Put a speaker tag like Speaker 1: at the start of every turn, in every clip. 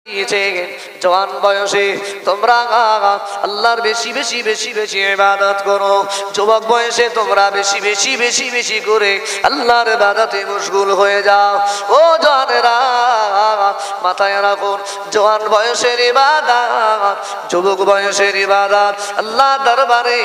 Speaker 1: জওয়ান বয়সে তোমরা আল্লাহর বেশি বেশি বেশি বেশি ইবাদত করো। যুবক বয়সে তোমরা বেশি বেশি বেশি বেশি করে আল্লাহর ইবাদতে মশগুল হয়ে যাও। ও জওয়ানেরা মাথায় রাখুন, জওয়ান বয়সের ইবাদত, যুবক বয়সের ইবাদত আল্লাহ দরবারে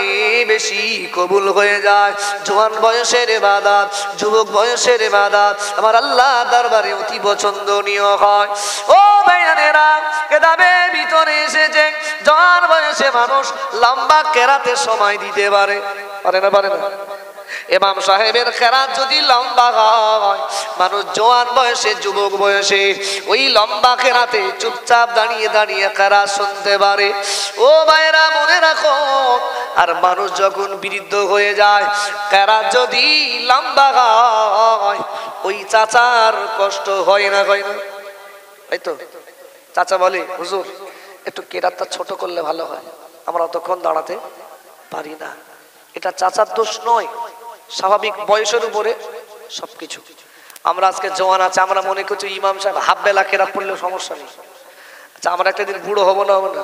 Speaker 1: বেশি কবুল হয়ে যায়। জওয়ান বয়সের ইবাদত, যুবক বয়সের ইবাদত আমার আল্লাহ দরবারে অতি পছন্দনীয় হয়। ও ভাইয়ানেরা, কেতাবের ভিতরে এসেছে জওয়ান বয়সে মানুষ লম্বা কেরাতে সময় দিতে পারে, পারে না? পারে না? ইমাম সাহেবের কেরাত যদি লম্বা হয়, মানুষ জওয়ান বয়সে যুবক বয়সে ওই লম্বা কেরাতে চুপচাপ দাঁড়িয়ে দাঁড়িয়ে কেরাত শুনতে পারে। ও ভাইরা মনে রাখো, আর মানুষ যখন বৃদ্ধ হয়ে যায়, কেরাত যদি লম্বা হয়, ওই চাচার কষ্ট হয় না? হয় না? তাই তো চাচা বলে, হুজুর একটু কেরাতটা ছোট করলে ভালো হয়, আমরা অতক্ষণ দাঁড়াতে পারি না। এটা চাচার দোষ নয়, স্বাভাবিক বয়সের উপরে সবকিছু। আমরা আজকে জওয়ান আছে, আমরা মনে করছি ইমাম সাহেব হাফ বেলা কেরাত পড়লেও সমস্যা নেই। আচ্ছা, আমরা একটা দিন বুড়ো হবো না? হবো না?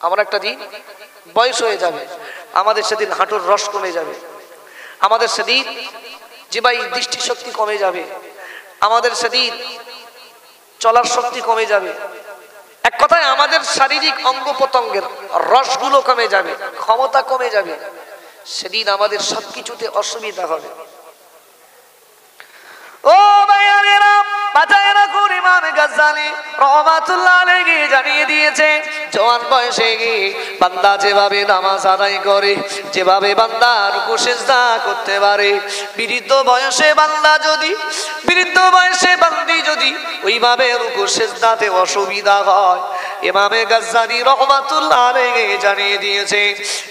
Speaker 1: আমরা একটা দিন বয়স হয়ে যাবে, আমাদের সেদিন হাঁটুর রস কমে যাবে, আমাদের সেদিন জিবাই দৃষ্টিশক্তি কমে যাবে, আমাদের সেদিন চলার শক্তি কমে যাবে। এক কথায় আমাদের শারীরিক অঙ্গ প্রত্যঙ্গের রসগুলো কমে যাবে, ক্ষমতা কমে যাবে। সেদিন আমাদের সবকিছুতে অসুবিধা হবে। ও ভাইয়ারা, বাজায় রাখুন, ইমাম গাজ্জালি রাহমাতুল্লাহ আলাইহি জানিয়ে দিয়েছে, জওয়ান বয়সে বান্দা যেভাবে নামাজ আদায় করে, যেভাবে বান্দা রুকু সিজদা করতে পারে, বৃদ্ধ বয়সে বান্দা যদি, বৃদ্ধ বয়সে বান্দি যদি ওইভাবে রুকু সিজদাতে অসুবিধা হয়, ইমামে গাজ্জালি রাহমাতুল্লাহ আলাইহি জানিয়ে দিয়েছে,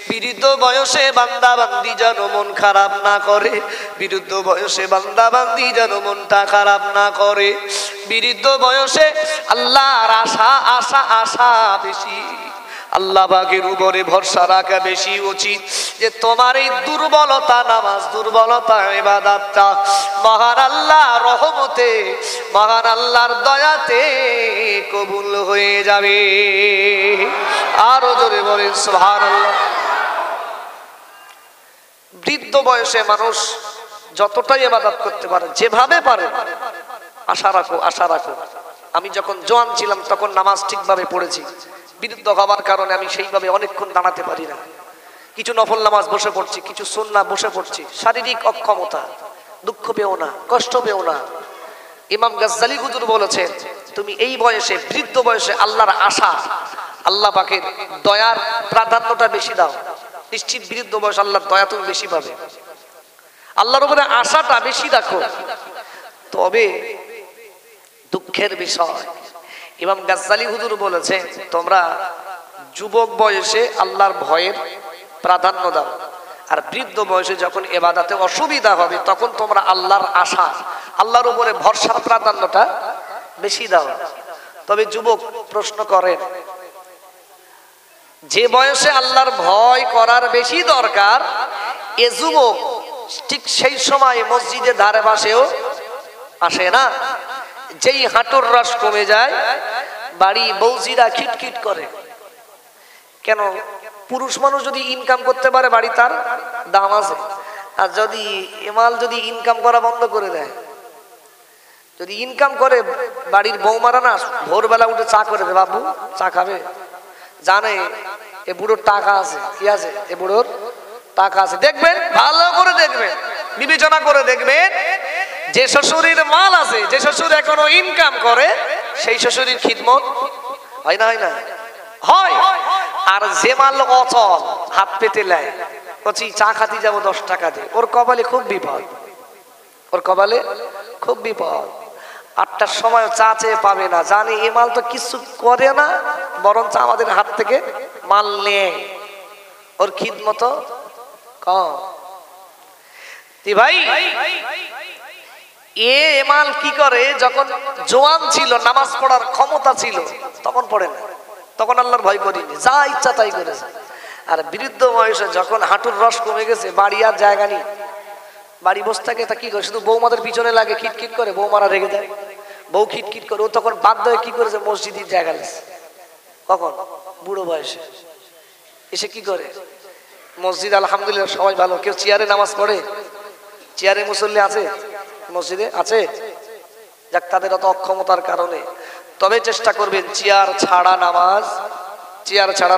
Speaker 1: বৃদ্ধ বয়সে বান্দা বান্দি যেন মন খারাপ না করে, বৃদ্ধ বয়সে বান্দা বান্দি যেন মনটা খারাপ না করে। বৃদ্ধ বয়সে আল্লাহর আশা আশা আশা বেশি, আল্লাহ পাকের উপরে ভরসা রাখা বেশি উচিত। যে তোমার এই দুর্বলতা, নামাজ দুর্বলতা, ইবাদতটা মহান আল্লাহর রহমতে, মহান আল্লাহর দয়াতে কবুল হয়ে যাবে। আরো জোরে বলেন সুবহানাল্লাহ। বৃদ্ধ বয়সে মানুষ যতটাই ইবাদত করতে পারে, যেভাবে পারে, আশা রাখো, আশা রাখো। আমি যখন জওয়ান ছিলাম তখন নামাজ ঠিকভাবে পড়েছি, বৃদ্ধ হওয়ার কারণে আমি সেইভাবে অনেকক্ষণ দাঁড়াতে পারি না। কিছু নফল নামাজ বসে পড়ছি, কিছু সুন্নাহ বসে পড়ছি। শারীরিক অক্ষমতা, দুঃখ পেও না, কষ্ট পেও না। ইমাম গাজ্জালি হুজুর বলেছেন, তুমি এই বয়সে, বৃদ্ধ বয়সে আল্লাহর আশা, আল্লাহ পাকের দয়ার প্রাধান্যটা বেশি দাও। নিশ্চিত বৃদ্ধ বয়স আল্লাহর দয়া তুমি বেশি পাবে, আল্লাহর উপরে আশাটা বেশি রাখো। তবে দুঃখের বিষয়, ইমাম গাজ্জালি হুজুর বলেছে, তোমরা যুবক বয়সে আল্লাহর ভয়ের প্রাধান্য দাও, আর বৃদ্ধ বয়সে যখন ইবাদতে অসুবিধা হবে তখন তোমরা আল্লাহর আশা, আল্লাহর উপরে ভরসার প্রাধান্যটা বেশি দাও। তবে যুবক প্রশ্ন করেন, যে বয়সে আল্লাহর ভয় করার বেশি দরকার, এ যুবক ঠিক সেই সময় মসজিদের ধারে পাশেও আসে না। যেই হাঁটুর রস কমে যায়, বাড়ি বৌজিরা খিটখিট করে। কেন? পুরুষ মানুষ যদি ইনকাম করতে পারে, বাড়ি তার দাম আছে। আর যদি এমাল যদি ইনকাম করা বন্ধ করে দেয়, যদি ইনকাম করে, বাড়ির বৌমারা না ভোরবেলা উঠে চা করে দেয়, বাবু চা খাবে, জানে এ বুড়োর টাকা আছে। কি আছে? এ বুড়োর টাকা আছে। দেখবেন, ভালো করে দেখবেন, বিবেচনা করে দেখবেন, যে শ্বশুরের মাল আছে, যে শ্বশুর এখনো ইনকাম করে, সেই শ্বশুরের খিদমত হয় না? হয় না? হয়। আর যে মাল অচল, হাত পেতে লেয়, বলছি চা খাতে যাবো 10 টাকা দিয়ে, ওর কপালে খুব বিপদ, ওর কপালে খুব বিপদ। 8টার সময় চা চেয়ে পাবে না, জানে এ মাল তো কিছু করে না, বরঞ্চ আমাদের হাত থেকে মাল নেয়, ওর খিদমত কম। ভাই, এমাল কি করে? যখন জওয়ান ছিল, নামাজ পড়ার ক্ষমতা ছিল, তখন পড়ে না, তখন আল্লাহর ভয় করিনি, যা ইচ্ছা তাই করেছে। আর বৃদ্ধ বয়সে যখন হাঁটুর রস কমে গেছে, বাড়ি আর জায়গা নেই, বাড়ি বসে থাকে, তা কি করে? শুধু বৌমাদের পিছনে লাগে, খিটখিট করে, বৌমারা রেগে যায়, বউ খিটখিট করে, ও তখন বাধ্য হয়ে কি করেছে, মসজিদের জায়গা নিয়েছে। কখন? বুড়ো বয়সে এসে কি করে, মসজিদ আলহামদুলিল্লাহ সবাই ভালো, কেউ চেয়ারে নামাজ পড়ে? চেয়ারে মুসল্লি আছে মসজিদে? আছে। যাক, তাদের অত অক্ষমতার কারণে। তবে চেষ্টা করবেন চেয়ার ছাড়া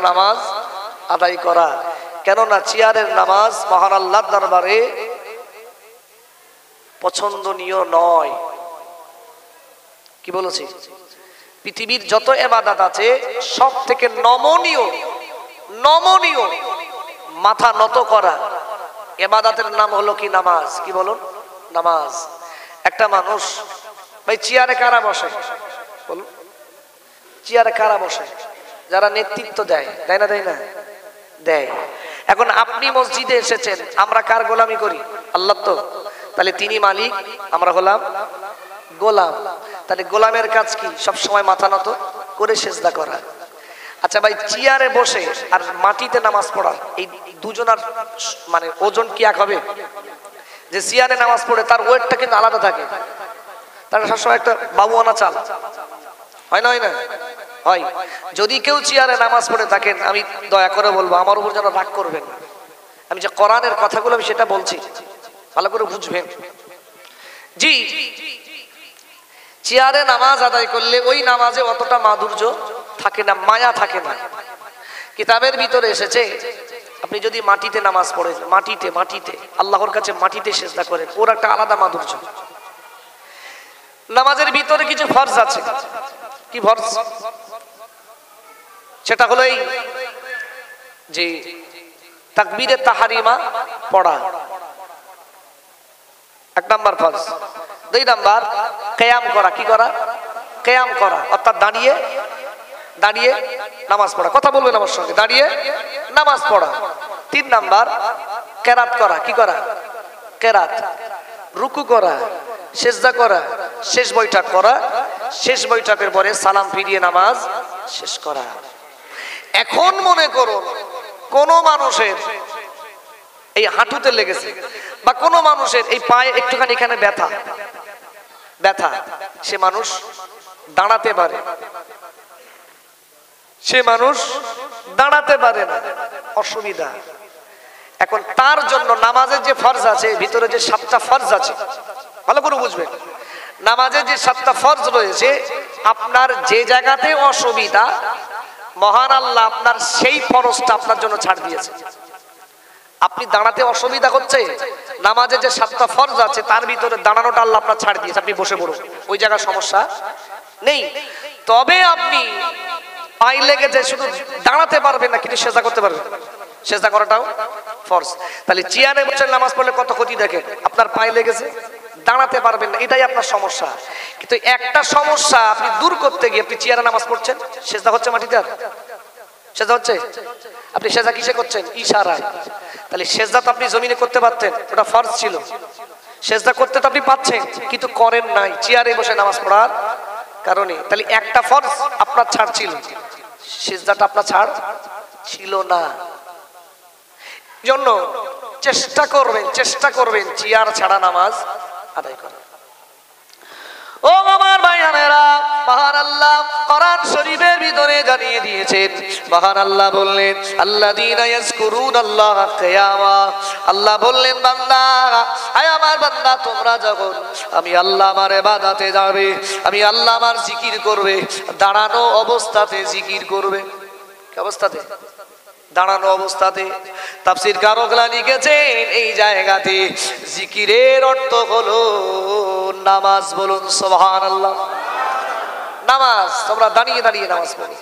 Speaker 1: নামাজ আদায় করা। কেননা চেয়ারের নামাজ মহান আল্লাহর দরবারে পছন্দনীয় নয়। কি বলেছি? পৃথিবীর যত ইবাদত আছে সব থেকে নমনীয় মাথা নত করা ইবাদতের নাম হলো কি? নামাজ। কি বলুন? নামাজ। একটা মানুষ, ভাই চেয়ারে কারা বসে বলুন? চেয়ারে কারা বসে? যারা নেতৃত্ব দেয় না? দেয়। এখন আপনি মসজিদে এসেছেন, আমরা কার গোলামি করি? আল্লাহ। তো তাহলে তিনি মালিক, আমরা হলাম গোলাম। তাহলে গোলামের কাজ কি? সব সময় মাথা নত করে সেজদা করা। আচ্ছা ভাই, চেয়ারে বসে আর মাটিতে নামাজ পড়া, এই দুজনার মানে ওজন কি এক হবে? যে চেয়ারে নামাজ পড়ে তার ওয়েটটা কিন্তু আলাদা থাকে, তার সবসময় একটা বাবুয়ানা চাল হয় না? হয়। যদি কেউ চেয়ারে নামাজ পড়ে থাকেন, আমি দয়া করে বলবো আমার উপর যেন রাগ করবেন না। আমি যে কোরআনের কথাগুলো আমি সেটা বলছি, ভালো করে বুঝবেন। জি, চেয়ারে নামাজ আদায় করলে ওই নামাজে অতটা মাধুর্য থাকে না, মায়া থাকে না। কিতাবের ভিতরে এসেছে আপনি যদি মাটিতে নামাজ পড়েন, মাটিতে আল্লাহর কাছে মাটিতে সিজদা করেন, ওর একটা আলাদা মাধুর্য। নামাজের ভিতরে কিছু ফরজ আছে। কি ফরজ? সেটা হলো এই যে তাকবীরে তাহরিমা পড়া, এক নাম্বার ফরজ। দুই নাম্বার কিয়াম করা। কি করা? কিয়াম করা, অর্থাৎ দাঁড়িয়ে নামাজ পড়া। কথা বলবেন আমার সঙ্গে, দাঁড়িয়ে নামাজ পড়া। তিন নাম্বার কেরাত করা। কি করা? কেরাত। রুকু করা, সেজদা করা, শেষ বৈঠক করা, শেষ বৈঠকের পরে সালাম ফিরিয়ে নামাজ শেষ করা। এখন মনে করুন কোন মানুষের এই হাঁটুতে লেগেছে বা কোন মানুষের এই পায়ে একটুখানি এখানে ব্যথা, সে মানুষ দাঁড়াতে পারে না, অসুবিধা। এখন তার জন্য নামাজের যে ফরজ আছে, ভিতরে যে 7টা ফরজ আছে, ভালো করে বুঝবেন। নামাজের যে 7টা ফরজ রয়েছে, আপনার যে জায়গাতে অসুবিধা, মহান আল্লাহ আপনার সেই ফরজটা আপনার জন্য ছাড় দিয়েছে। আপনি দাঁড়াতে অসুবিধা হচ্ছে, নামাজে যে 7টা ফরজ আছে তার ভিতরে দাঁড়ানোটা আল্লাহ আপনার ছাড় দিয়েছে, আপনি বসে পড়ুন, ওই জায়গায় সমস্যা নেই। তবে আপনি পায়ে লেগেছে, শুধু দাঁড়াতে পারবেন না, কিন্তু সেজদা করতে পারবেন, সেজদা করাটাও ফরজ। তাহলে চেয়ারে বসে নামাজ পড়লে কত ক্ষতি দেখেন, আপনার পায়ে লেগেছে, দাঁড়াতে পারবেন না, এটাই আপনার সমস্যা। কিন্তু একটা সমস্যা আপনি দূর করতে গিয়ে আপনি চেয়ারে নামাজ পড়ছেন, সেজদা হচ্ছে মাটিতে, আর সেজদা হচ্ছে, আপনি সেজদা কিসে করছেন? ইশারায়। তাহলে সেজদা তো আপনি জমিনে করতে পারতেন, ওটা ফরজ ছিল, সেজদা করতে তো আপনি পাচ্ছেন, কিন্তু করেন নাই চেয়ারে বসে নামাজ পড়ার কারণে। তাহলে একটা ফরজ আপনার ছাড় ছিল, সেজদাটা আপনার ছাড় ছিল না। জন্য চেষ্টা করবেন চেয়ার ছাড়া নামাজ আদায় করা। ও আমার ভাইয়ানেরা, মহান আল্লাহ কোরআন শরীফের ভিতরে জানিয়ে দিয়েছেন, মহান আল্লাহ বললেন আল্লাযীনা ইয়াযকুরুনাল্লাহা কিয়ামা। আল্লাহ বললেন, বান্দা, আয় আমার বান্দা, তোমরা যখন আমি আল্লাহ আমার ইবাদতে যাবে, আমি আল্লাহ আমার জিকির করবে, দাঁড়ানো অবস্থাতে জিকির করবে। কি অবস্থাতে? দাঁড়ানো অবস্থাতে। তাফসীর কারকরা লিখেছেন এই জায়গাতে জিকিরের অর্থ হলো নামাজ। বলুন সুবহানাল্লাহ। নামাজ, তোমরা দাঁড়িয়ে নামাজ পড়ো।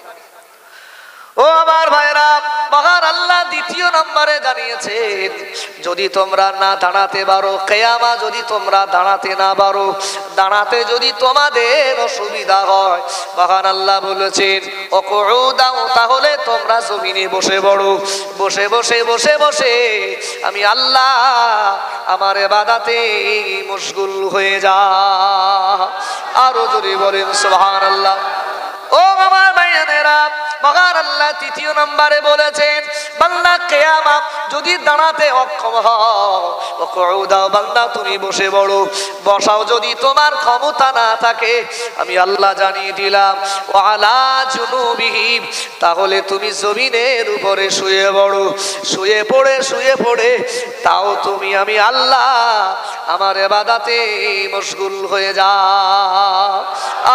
Speaker 1: ও আমার ভাইরা, মহান আল্লাহ দ্বিতীয় নম্বরে জানিয়েছেন, যদি তোমরা না দাঁড়াতে পারো, কিয়ামা যদি তোমরা দাঁড়াতে না পারো, দাঁড়াতে যদি তোমাদের অসুবিধা হয়, মহান আল্লাহ বলেছেন উকুদাও, তাহলে তোমরা জমিনে বসে পড়ো, বসে আমি আল্লাহ আমার ইবাদতে মশগুল হয়ে যাও। আরো জোরে বলেন সুবহানাল্লাহ। ও আমার ভাইয়েরা, মহান আল্লাহ তৃতীয় নম্বরে বলেছেন, বান্দা কিয়ামত যদি দাঁড়াতে অক্ষম হও, ওকুউদা বান্দা তুমি বসে পড়ো। বসাও যদি তোমার ক্ষমতা না থাকে, আমি আল্লাহ জানিয়ে দিলাম ওয়ালা জুনুবিহিম, তাহলে তুমি জমিনের উপরে শুয়ে পড়ো। শুয়ে পড়ে তাও তুমি আমি আল্লাহ আমার ইবাদতে মশগুল হয়ে যাও।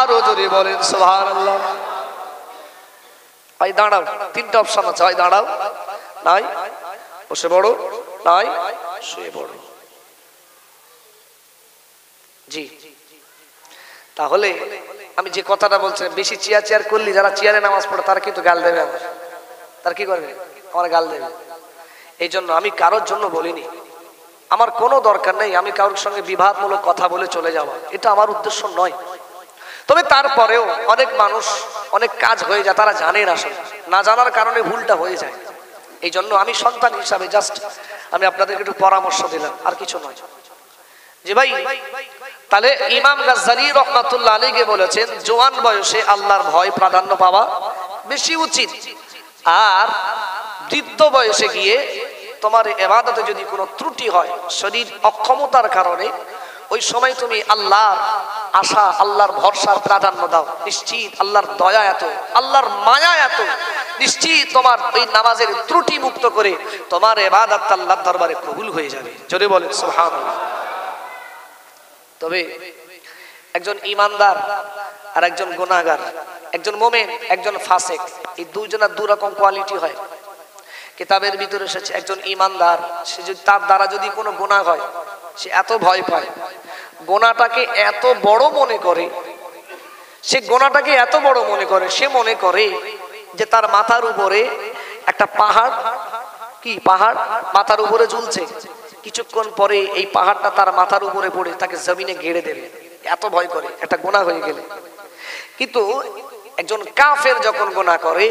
Speaker 1: আরো যদি বলেন সুবহানাল্লাহ। ভাই দাঁড়াও, তিনটা অপশন আছে, হয় দাঁড়াও, নাই বসে পড়ো, নাই শুয়ে পড়ো। জি, তাহলে আমি যে কথাটা বলছি, বেশি চেয়ার করলি যারা চেয়ারে নামাজ পড়ে তারা কিন্তু গাল দেবে আমার, তার কি করবে, আমার গাল দেবে। এই জন্য আমি কারোর জন্য বলিনি, আমার কোনো দরকার নেই আমি কারোর সঙ্গে বিবাদমূলক কথা বলে চলে যাওয়া, এটা আমার উদ্দেশ্য নয়। তবে তারপরেও অনেক মানুষ অনেক কাজ হয়ে যায়, তারা জানে না, আসলে না জানার কারণে ভুলটা হয়ে যায়। এই জন্য আমি সন্তান হিসাবে জাস্ট আমি আপনাদেরকে একটু পরামর্শ দিলাম, আর কিছু নয়। যে ভাই তাহলে ইমাম গাজ্জালী রাহমাতুল্লাহ আলাইহি বলেছেন জওয়ান বয়সে আল্লাহর ভয় প্রাধান্য পাওয়া বেশি উচিত, আর বৃদ্ধ বয়সে গিয়ে তোমার ইবাদতে যদি কোনো ত্রুটি হয়, শরীর অক্ষমতার কারণে, ওই সময় তুমি আল্লাহর আশা আল্লাহর ভরসার প্রাধান্য দাও। নিশ্চিত আল্লাহর দয়া এত, আল্লাহর মায়া এত, নিশ্চিত তোমার ওই নামাজের ত্রুটি মুক্ত করে তোমার ইবাদত আল্লাহর দরবারে কবুল হয়ে যাবে। জোরে বলেন সুবহানাল্লাহ। তবে একজন ইমানদার আর একজন গুনাহগার, একজন মুমিন একজন ফাসিক, এই দুইজনের দুই রকম কোয়ালিটি হয়। কিতাবের ভিতরে এসেছে একজন ইমানদার, সে যদি তার দ্বারা যদি কোনো গুনাহ হয়, সে এত ভয় পায়, গুনাহটাকে এত বড় মনে করে, সে গুনাহটাকে এত বড় মনে করে, সে মনে করে যে তার মাথার উপরে একটা পাহাড়, কি পাহাড় মাথার উপরে ঝুলছে, কিছুক্ষণ পরে এই পাহাড়টা তার মাথার উপরে পড়ে তাকে জমিনে গেড়ে দেবে, এত ভয় করে একটা গুনাহ হয়ে গেলে। কিন্তু একজন কাফের যখন গুনাহ করে,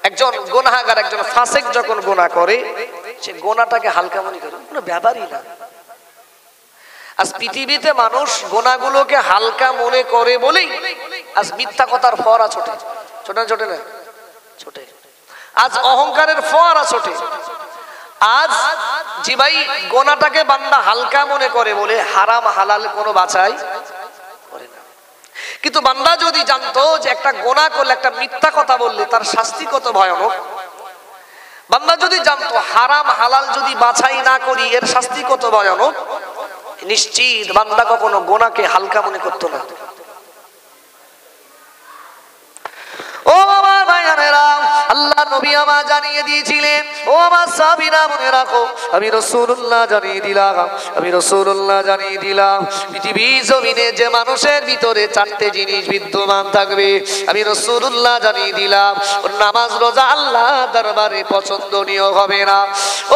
Speaker 1: একজন গুনাহগার একজন ফাসিক যখন গুনাহ করে, সে গুনাহটাকে হালকা মনে করে, কোনো ব্যাপারই না। আজ পৃথিবীতে মানুষ গুনাহগুলোকে হালকা মনে করে বলেই আজ মিথ্যা কথার ফোয়ারা ছোটে, ছোটে না ছোটে না ছোটে, আজ অহংকারের ফোয়ারা ছোটে। আজ যে ভাই গুনাহটাকে বান্দা হালকা মনে করে বলে হারাম হালাল কোনো বাছাই করে না। কিন্তু বান্দা যদি জানতো যে একটা গুনাহ করলে, একটা মিথ্যা কথা বললে তার শাস্তি কত ভয়ানক, বান্দা যদি জানতো হারাম হালাল যদি বাছাই না করি এর শাস্তি কত ভয়ানক, নিশ্চিত বান্দা কখনো গুনাহকে হালকা মনে করতো না। ও আমার ভাইয়েরা, আল্লাহ নবী আমার জানিয়ে দিয়েছিলেন, ও আমার সাহাবীরা মনে রাখো, আমি রাসূলুল্লাহ জানিয়ে দিলাম, আমি রাসূলুল্লাহ জানিয়ে দিলাম, পৃথিবী জমিনে যে মানুষের ভিতরে চারটে জিনিস বিদ্যমান থাকবে, আমি রাসূলুল্লাহ জানিয়ে দিলাম, ওর নামাজ রোজা আল্লাহ দরবারে পছন্দনীয় হবে না।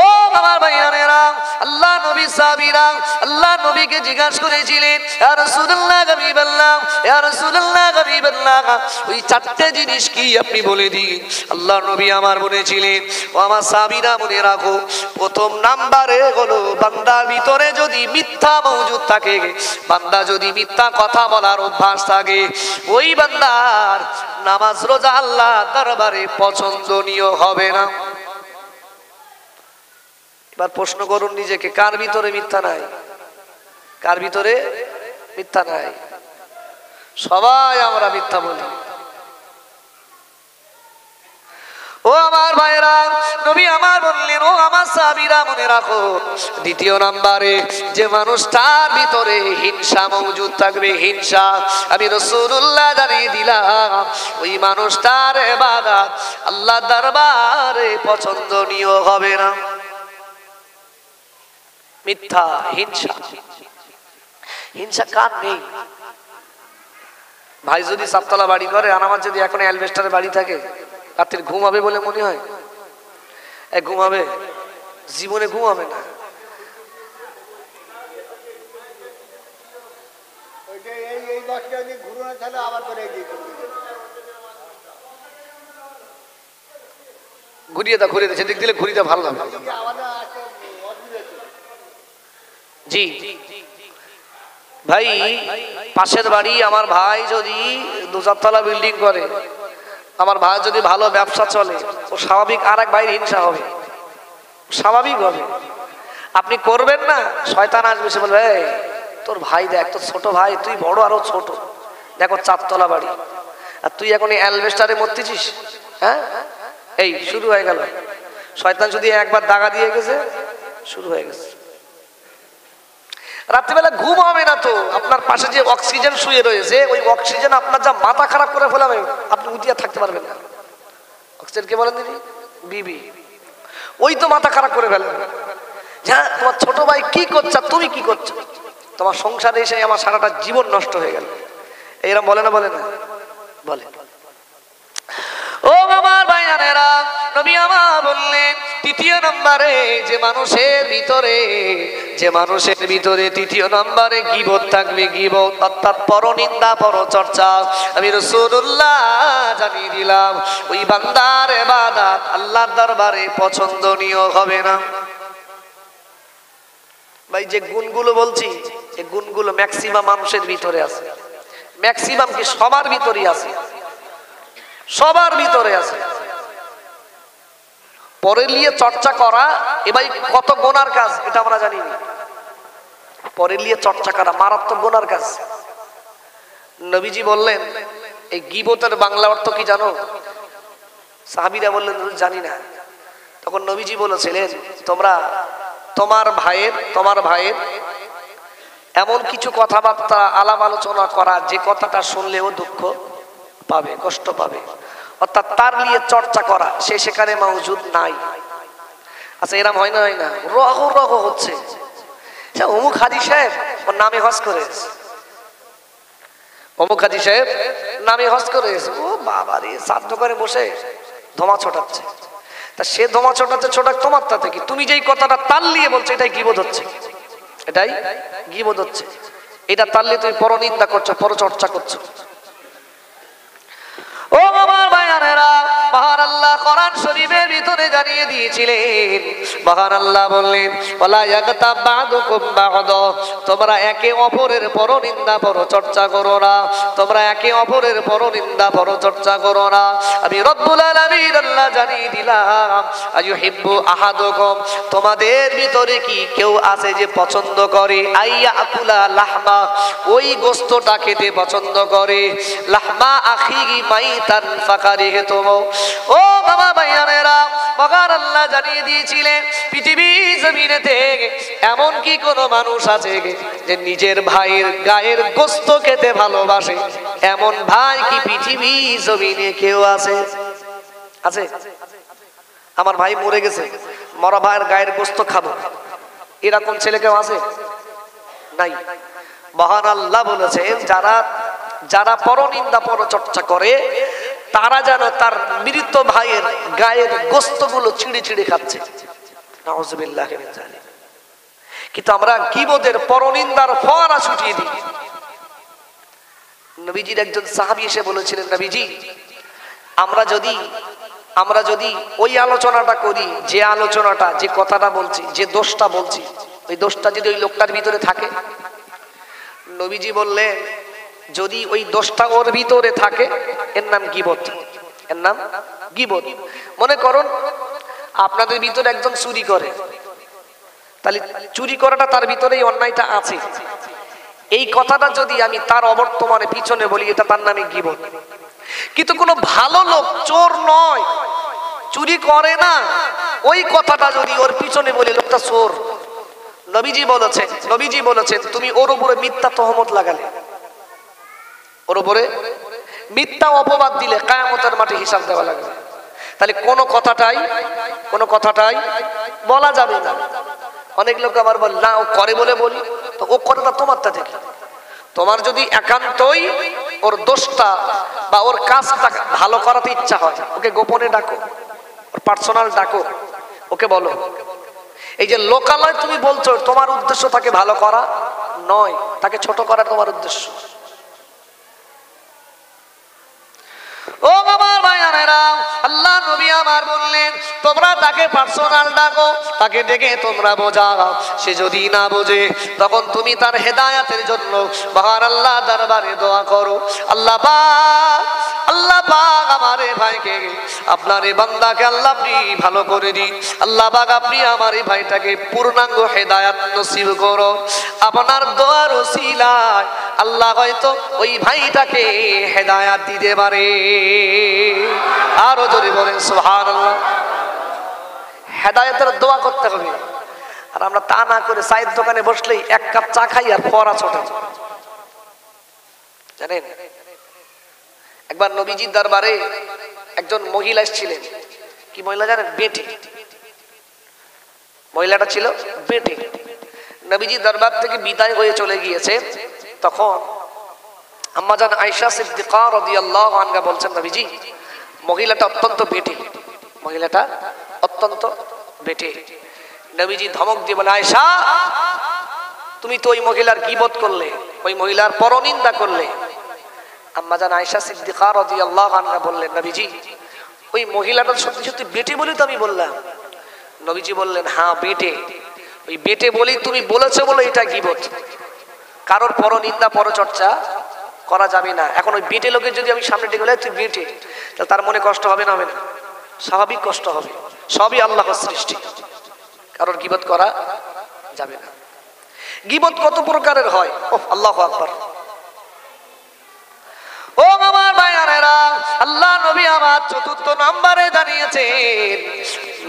Speaker 1: ও আমার ভাইয়েরা, আল্লাহ নবী সাহাবীরা আল্লাহ নবীকে জিজ্ঞাসা করেছিলেন, ইয়া রাসূলুল্লাহ হাবিবাল্লাহ, ইয়া রাসূলুল্লাহ হাবিবাল্লাহ, ওই চারটে জিনিস কি আপনি বলে দিন। আল্লাহ নবী আমার বলেছিলেন, ও আমার সাহাবীরা মনে রাখো, প্রথম নাম্বারে হলো বান্দার ভিতরে যদি মিথ্যা মওজুদ থাকে, বান্দা যদি মিথ্যা কথা বলার অভ্যাস থাকে, ওই বান্দার নামাজ রোজা আল্লাহ দরবারে পছন্দনীয় হবে না। এবার প্রশ্ন করুন নিজেকে, কার ভিতরে মিথ্যা নাই? কার ভিতরে মিথ্যা নাই? সবাই আমরা মিথ্যা বলি। ও আমার ভাইরা, নবী আমার বললেন, ও আমার সাহাবীরা মনে রাখো, দ্বিতীয় নাম্বারে যে মানুষটার ভিতরে হিংসা মওজুদ থাকবে, হিংসা, আমি রাসূলুল্লাহ জানিয়ে দিলাম, ওই মানুষটার ইবাদত আল্লাহর দরবারে পছন্দনীয় হবে না। মিথ্যা, হিংসা, হিংসা কার নেই? ভাই যদি সাততলা বাড়ি করে আর আমার যদি এখন অ্যালবেস্টারের বাড়ি থাকে, রাত্রে ঘুমাবে বলে মনে হয়? ঘুমাবে? জীবনে ঘুমাবে না। ঘুরিয়ে দাও, ঘুরিয়ে দাও, সেদিক দিলে ঘুরিয়ে ভালো লাগে। জি ভাই, পাশের বাড়ি আমার ভাই যদি 2-4 বিল্ডিং করে, আমার ভাই যদি ভালো ব্যবসা চলে, ও স্বাভাবিক আর এক ভাইয়ের হিংসা হবে। স্বাভাবিক হবে। আপনি করবেন না, শয়তান আসবে, সে বলবে এই তোর ভাই দেখ, তোর ছোট ভাই, তুই বড় আরো ছোট, দেখো 4 তলা বাড়ি, আর তুই এখন এই অ্যালবেস্টারে মরতেছিস। হ্যাঁ, এই শুরু হয়ে গেল। শয়তান যদি একবার দাগা দিয়ে গেছে, শুরু হয়ে গেছে। রাত্রিবেলা ঘুম হবে না তো, আপনার পাশে যে অক্সিজেন শুয়ে রয়েছে, ওই অক্সিজেন আপনার যা মাথা খারাপ করে ফেলাবে, আপনি উঠিয়ে থাকতে পারবেন না। অক্সিজেন কে বলেন দিদি? বিবি। ওই তো মাথা খারাপ করে ফেলবে। হ্যাঁ, তোমার ছোট ভাই কি করছে, তুমি কি করছো, তোমার সংসারে এসে আমার সারাটা জীবন নষ্ট হয়ে গেল। এরকম বলে না? বলে না? বলে। ও আমার ভাইয়ানেরা, নবী আমার বললেন তৃতীয় নম্বরে যে মানুষের ভিতরে তৃতীয় নম্বরে গীবত থাকবে। গীবত অর্থাৎ পরনিন্দা, পরচর্চা। আমি রাসূলুল্লাহ জানিয়ে দিলাম ওই বান্দার ইবাদত আল্লাহর দরবারে পছন্দনীয় হবে না। ভাই যে গুণগুলো বলছি, এই গুণগুলো ম্যাক্সিমাম মানুষের ভিতরে আছে। ম্যাক্সিমাম কি সবার ভিতরেই আছে, সবার ভিতরে আছে। পরে নিয়ে চর্চা করা এ ভাই কত গুনার কাজ, এটা আমরা জানি না। পরে নিয়ে চর্চা করা মারাত্মক গুনার কাজ। নবীজি বললেন এই গীবতের বাংলা অর্থ কি জানো? সাহাবীরা বললেন জানি না। তখন নবীজি বলেছিলেন তোমরা তোমার ভাইয়ের এমন কিছু কথাবার্তা আলাপ আলোচনা করা যে কথাটা শুনলেও দুঃখ পাবে, কষ্ট পাবে, অর্থাৎ তার নিয়ে চর্চা করা, সে সেখানে মওজুদ নাই। আচ্ছা এরম হয় না? হয় না? রহ হচ্ছে। অমুক হাজী সাহেব ওর নামে হজ করে, অমুক হাজী সাহেব নামে হজ করে, ও বাবা রে, শ্রাদ্ধ করে বসে ধোঁয়া ছোটাচ্ছে। তা সে ধোঁয়া ছোটাচ্ছে, ছোটাক তোমার তাতে কি? তুমি যেই কথাটা তাল নিয়ে বলছো, এটাই গীবত হচ্ছে, এটাই গীবত হচ্ছে। এটা তাল নিয়ে তুমি পরনিন্দা করছো, পরচর্চা করছো। ও আমার ভাইয়ানেরা, মহান আল্লাহ কোরআন শরীফের ভিতরে জানিয়ে দিয়েছিলেন, মহান আল্লাহ বললেন ওয়ালা ইয়াগতাব বা'দুকুম বা'দা, তোমরা একে অপরের পরনিন্দা পরচর্চা করো না, তোমরা একে অপরের পরনিন্দা পরচর্চা করো না। আমি রব্বুল আলামিন আল্লাহ জানিয়ে দিলাম আইয়ুহিব্বু আহাদুকুম, তোমাদের ভিতরে কি কেউ আছে যে পছন্দ করে আইয়াকুলা লাহমা, ওই গোশতটা খেতে পছন্দ করে, লাহমা আখিহি মাইতান ফাকারিহতুম। ও বাবা ভাইয়ানেরা, মহান আল্লাহ জানিয়ে দিয়েছিলেন পৃথিবী জমিনেতে এমন কি কোনো মানুষ আছে যে নিজের ভাইয়ের গায়ের গোশত খেতে ভালোবাসে? এমন ভাই কি পৃথিবী জমিনে কেউ আছে? আছে? আমার ভাই মরে গেছে, মরা ভাইয়ের গায়ের গোশত খাবো, এরকম ছেলে কেউ আছে? নাই। মহান আল্লাহ বলেছেন যারা পরনিন্দা পরচর্চা করে তারা যেন তার মৃত ভাইয়ের গায়ের গোশতগুলো ছিঁড়ে ছিঁড়ে খাচ্ছে। নাউযুবিল্লাহ মিন যালিক। কিন্তু আমরা গীবতের পরনিন্দার ফোয়ারা ছুটিয়ে দিই। নবীজির একজন সাহাবী এসে বলেছিলেন, নবীজি আমরা যদি ওই আলোচনাটা করি, যে আলোচনাটা, যে কথাটা বলছি, যে দোষটা বলছি, ওই দোষটা যদি ওই লোকটার ভিতরে থাকে। নবীজি বললেন যদি ওই দোষটা ওর ভিতরে থাকে এর নাম গীবত, এর নাম গীবত। মনে করুন আপনাদের ভিতরে একজন চুরি করে, তাহলে চুরি করাটা তার ভিতরেই অন্যায়টা আছে, এই কথাটা যদি আমি তার অবর্তমানে পিছনে বলি, এটা তার নামে গীবত। কিন্তু কোনো ভালো লোক, চোর নয়, চুরি করে না, ওই কথাটা যদি ওর পিছনে বলি লোকটা চোর, নবীজি বলেছেন তুমি ওর উপরে মিথ্যা তহমত লাগালে, ওর উপরে মিথ্যা অপবাদ দিলে কিয়ামতের মাঠে হিসাব দেওয়া লাগবে। তাহলে কোনো কথাটাই বলা যাবে না। অনেক লোক আবার বলে না ও করে বলে বলি, তো ও কথাটা তোমারটা দেখি। তোমার যদি একান্তই ওর দোষটা বা ওর কাজটা ভালো করাতে ইচ্ছা হয়, ওকে গোপনে ডাকো, ওর পার্সোনাল ডাকো, ওকে বলো। এই যে লোকালয় তুমি বলছো, তোমার উদ্দেশ্য তাকে ভালো করা নয়, তাকে ছোট করা তোমার উদ্দেশ্য। ও আমার ভাইয়ানেরা, আল্লাহ নবী আমার বললেন তোমরা তাকে পার্সোনাল ডাকো, তাকে ডেকে তোমরা বোঝাও। সে যদি না বোঝে তখন তুমি তার হেদায়েতের জন্য মহান আল্লাহ দরবারে দোয়া করো, আল্লাহ পাক আল্লাহ পাক আমার এই ভাইকে, আপনার এই বান্দাকে আল্লাহ আপনি ভালো করে দিন। আল্লাহ পাক আপনি আমার এই ভাইটাকে পূর্ণাঙ্গ হেদায়েত নসিব করুন। আপনার দোয়ার ওসিলায় আল্লাহ হয়তো ওই ভাইটাকে হেদায়েত দিতে পারে। আরো জোরে বলেন সুবহানাল্লাহ। হেদায়েতের দোয়া করতে হবে। আর আমরা তা না করে চায়ের দোকানে বসলেই এক কাপ চা খাই আর পড়া ছোটে। জানেন, একবার নবীজির দরবারে একজন মহিলা এসেছিলেন। কি মহিলা জানেন? বেটে। মহিলাটা ছিল বেটে। নবীজির দরবার থেকে বিদায় হয়ে চলে গিয়েছে। তখন আম্মা জান আয়েশা সিদ্দিকা রাদিয়াল্লাহু আনহা বলছেন, নবীজি মহিলাটা অত্যন্ত বেটে, মহিলাটা অত্যন্ত বেটে। নবীজি ধমক দিয়ে বলে, আয়েশা তুমি তো ওই মহিলার গীবত করলে, ওই মহিলার পরনিন্দা করলে। আম্মা জান আয়েশা সিদ্দিকা রাদিয়াল্লাহু আনহা বললেন, নবীজি ওই মহিলাটা সত্যি সত্যি বেটে বলি তো আমি বললাম। নবীজি বললেন, হ্যাঁ বেটে। ওই বেটে বলি তুমি বলেছো বলে এটা গীবত। কারোর পরনিন্দা পরচর্চা করা যাবে না। এখন ওই বেটে লোকের যদি আমি সামনে ডেকে বলি তুই বেটে, তাহলে তার মনে কষ্ট হবে না? হবে না? স্বাভাবিক কষ্ট হবে। সবই আল্লাহর সৃষ্টি, কারোর গীবত করা যাবে না। গীবত কত প্রকারের হয়, ওহ আল্লাহু আকবার। ও আমার ভাইয়ারেরা, আল্লাহ নবী আমার চতুর্থ নম্বরে জানিয়েছেন।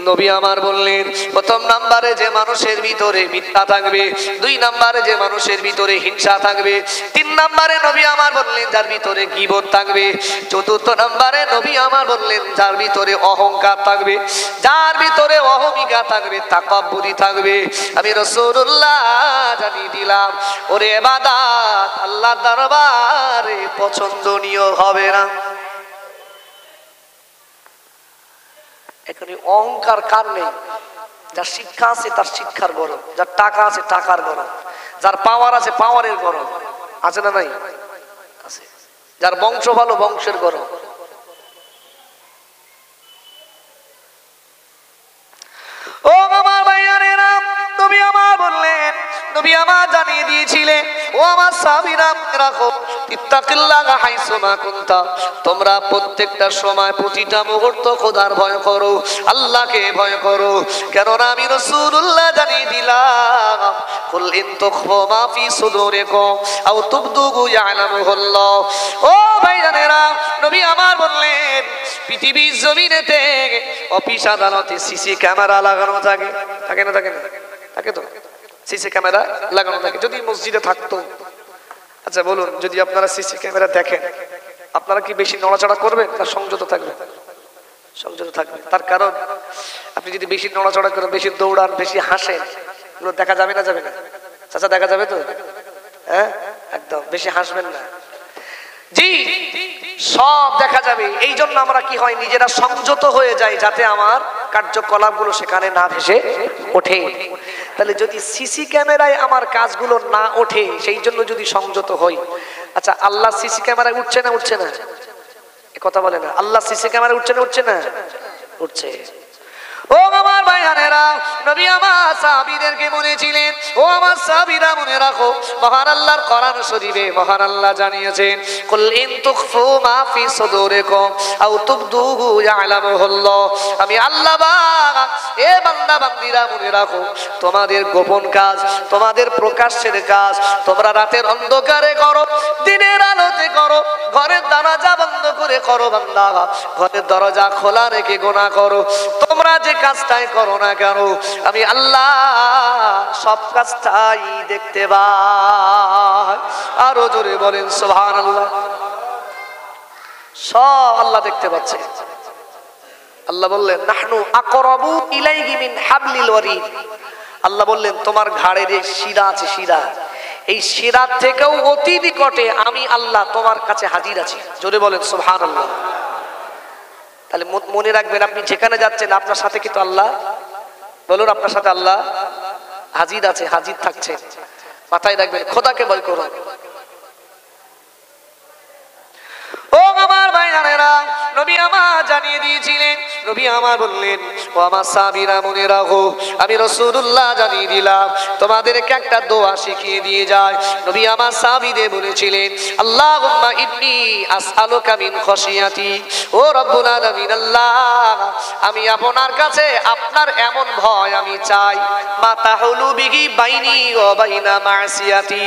Speaker 1: নবী আমার বললেন, প্রথম নম্বরে যে মানুষের ভিতরে মিথ্যা থাকবে, দুই নম্বরে যে মানুষের ভিতরে হিংসা থাকবে, তিন নম্বরে নবী আমার বললেন যার ভিতরে গীবত থাকবে, চতুর্থ নম্বরে নবী আমার বললেন যার ভিতরে অহংকার থাকবে, যার ভিতরে অহমিকা থাকবে, তাকাব্বুরি থাকবে। আমি রাসূলুল্লাহ জানিয়ে দিলাম, ওরে ইবাদত আল্লাহর দরবারে পছন্দনীয় হবে না। এখানে অহংকার কার নেই? যার শিক্ষা আছে তার শিক্ষার গরম, যার টাকা আছে টাকার গরম, যার পাওয়ার আছে পাওয়ারের গরম। আছে না নাই? আছে। যার বংশ ভালো বংশের গরম। ও আমার ভাইয়ারেরা, নবী আমার বললেন, নবী আমার জানিয়ে দিয়েছিলেন, ও আমার সাহাবীরা রাখো, ইত্তাকিল্লাহা হাইসুমা কুনতা, তোমরা প্রত্যেকটা সময় প্রতিটা মুহূর্ত খোদার ভয় করো, আল্লাহকে ভয় করো। কেননা আমি রাসূলুল্লাহ জানিয়ে দিলাম, কুল ইন তুখফু মা ফি সুদুরিকুম আও তুবদুহু ইয়ালামুহুল্লাহ। ও ভাইজানেরা, নবী আমার বললেন, পৃথিবীর জমিনেতে অফিস আদালতে সিসি ক্যামেরা লাগানো থাকে, থাকে না? থাকে না? থাকে তো, সিসি ক্যামেরা লাগানো থাকে। যদি মসজিদে থাকতো, আচ্ছা বলুন, যদি আপনারা সিসি ক্যামেরা দেখেন, আপনারা কি বেশি নড়াচড়া করবেন না সংযত থাকবেন? সংযত থাকবেন। তার কারণ আপনি যদি বেশি নড়াচড়া করেন, বেশি দৌড়ান, বেশি হাসেন, এগুলো দেখা যাবে না? যাবে না? চাচা দেখা যাবে তো? হ্যাঁ, একদম বেশি হাসবেন না। জি, সব দেখা যাবে। এই জন্য আমরা কি হয়, নিজেরা সংযত হয়ে যাই, যাতে আমার কার্যকলাপগুলো সেখানে না ভেসে ওঠে। তাহলে যদি সিসি ক্যামেরায় আমার কাজগুলো না ওঠে, সেই জন্য যদি সংযত হই। আচ্ছা, আল্লাহ সিসি ক্যামেরায় উঠছে না? উঠছে না? এ কথা বলে না। আল্লাহ সিসি ক্যামেরায় উঠছে না? উঠছে না? উঠছে। ও আমার ভাইয়ানেরা, নবী আমার সাহাবীদেরকে বলেছিলেন, ও আমার সাহাবীরা মনে রাখো, মহান আল্লাহর কোরআন শরীফে মহান আল্লাহ জানিয়েছেন, কুল ইন তুখফু মা ফি সুদুরিকুম আও তুবদুহু ইয়ালামুহুল্লাহ। আমি আল্লাহ পাক, এ বান্দা বান্দীরা মনে রাখো, তোমাদের গোপন কাজ, তোমাদের প্রকাশ্যের কাজ, তোমরা রাতের অন্ধকারে করো, দিনের আলোতে করো, ঘরের দরজা বন্ধ করে করো বান্দা, ঘরের দরজা খোলা রেখে গুনাহ করো, তোমরা যে কাজটাই করো না কেন, আমি আল্লাহ সব কাজটাই দেখতে পাই। আরো জোরে বলেন সুবহানাল্লাহ। সব আল্লাহ দেখতে পাচ্ছে। আল্লাহ বললেন, নাহনু আকরাবু ইলাইহি মিন হাবলিল ওয়ারিদ। আল্লাহ বললেন, তোমার ঘাড়ের যে শিরা আছে, শিরা, এই শিরার থেকেও অতি নিকটে আমি আল্লাহ তোমার কাছে হাজির আছি। জোরে বলেন সুবহানাল্লাহ। তাহলে মনে রাখবেন, আপনি যেখানে যাচ্ছেন আপনার সাথে কিন্তু আল্লাহ, বলুন, আপনার সাথে আল্লাহ হাজির আছে, হাজির থাকছে। মাথায় রাখবেন, খোদাকে ভয় করুন। ও আমার ভাইজানেরা, নবী আমার জানিয়ে দিয়েছিলেন, নবী আমার বললেন, ও আমার সাহাবীরা মনে রাখো, আমি রাসূলুল্লাহ জানিয়ে দিলাম তোমাদেরকে একটা দোয়া শিখিয়ে দিয়ে যায়। নবী আমার সাহাবীদের বলেছিলেন, আল্লাহুম্মা ইন্নী আসআলুকা মিন খাশিয়াতি, ও রব্বুল আলামিন আল্লাহ, আমি আপনার কাছে আপনার এমন ভয় আমি চাই, মা তাহুলু বিহি বাইনি ওয়া বাইনা মাসিয়াতি,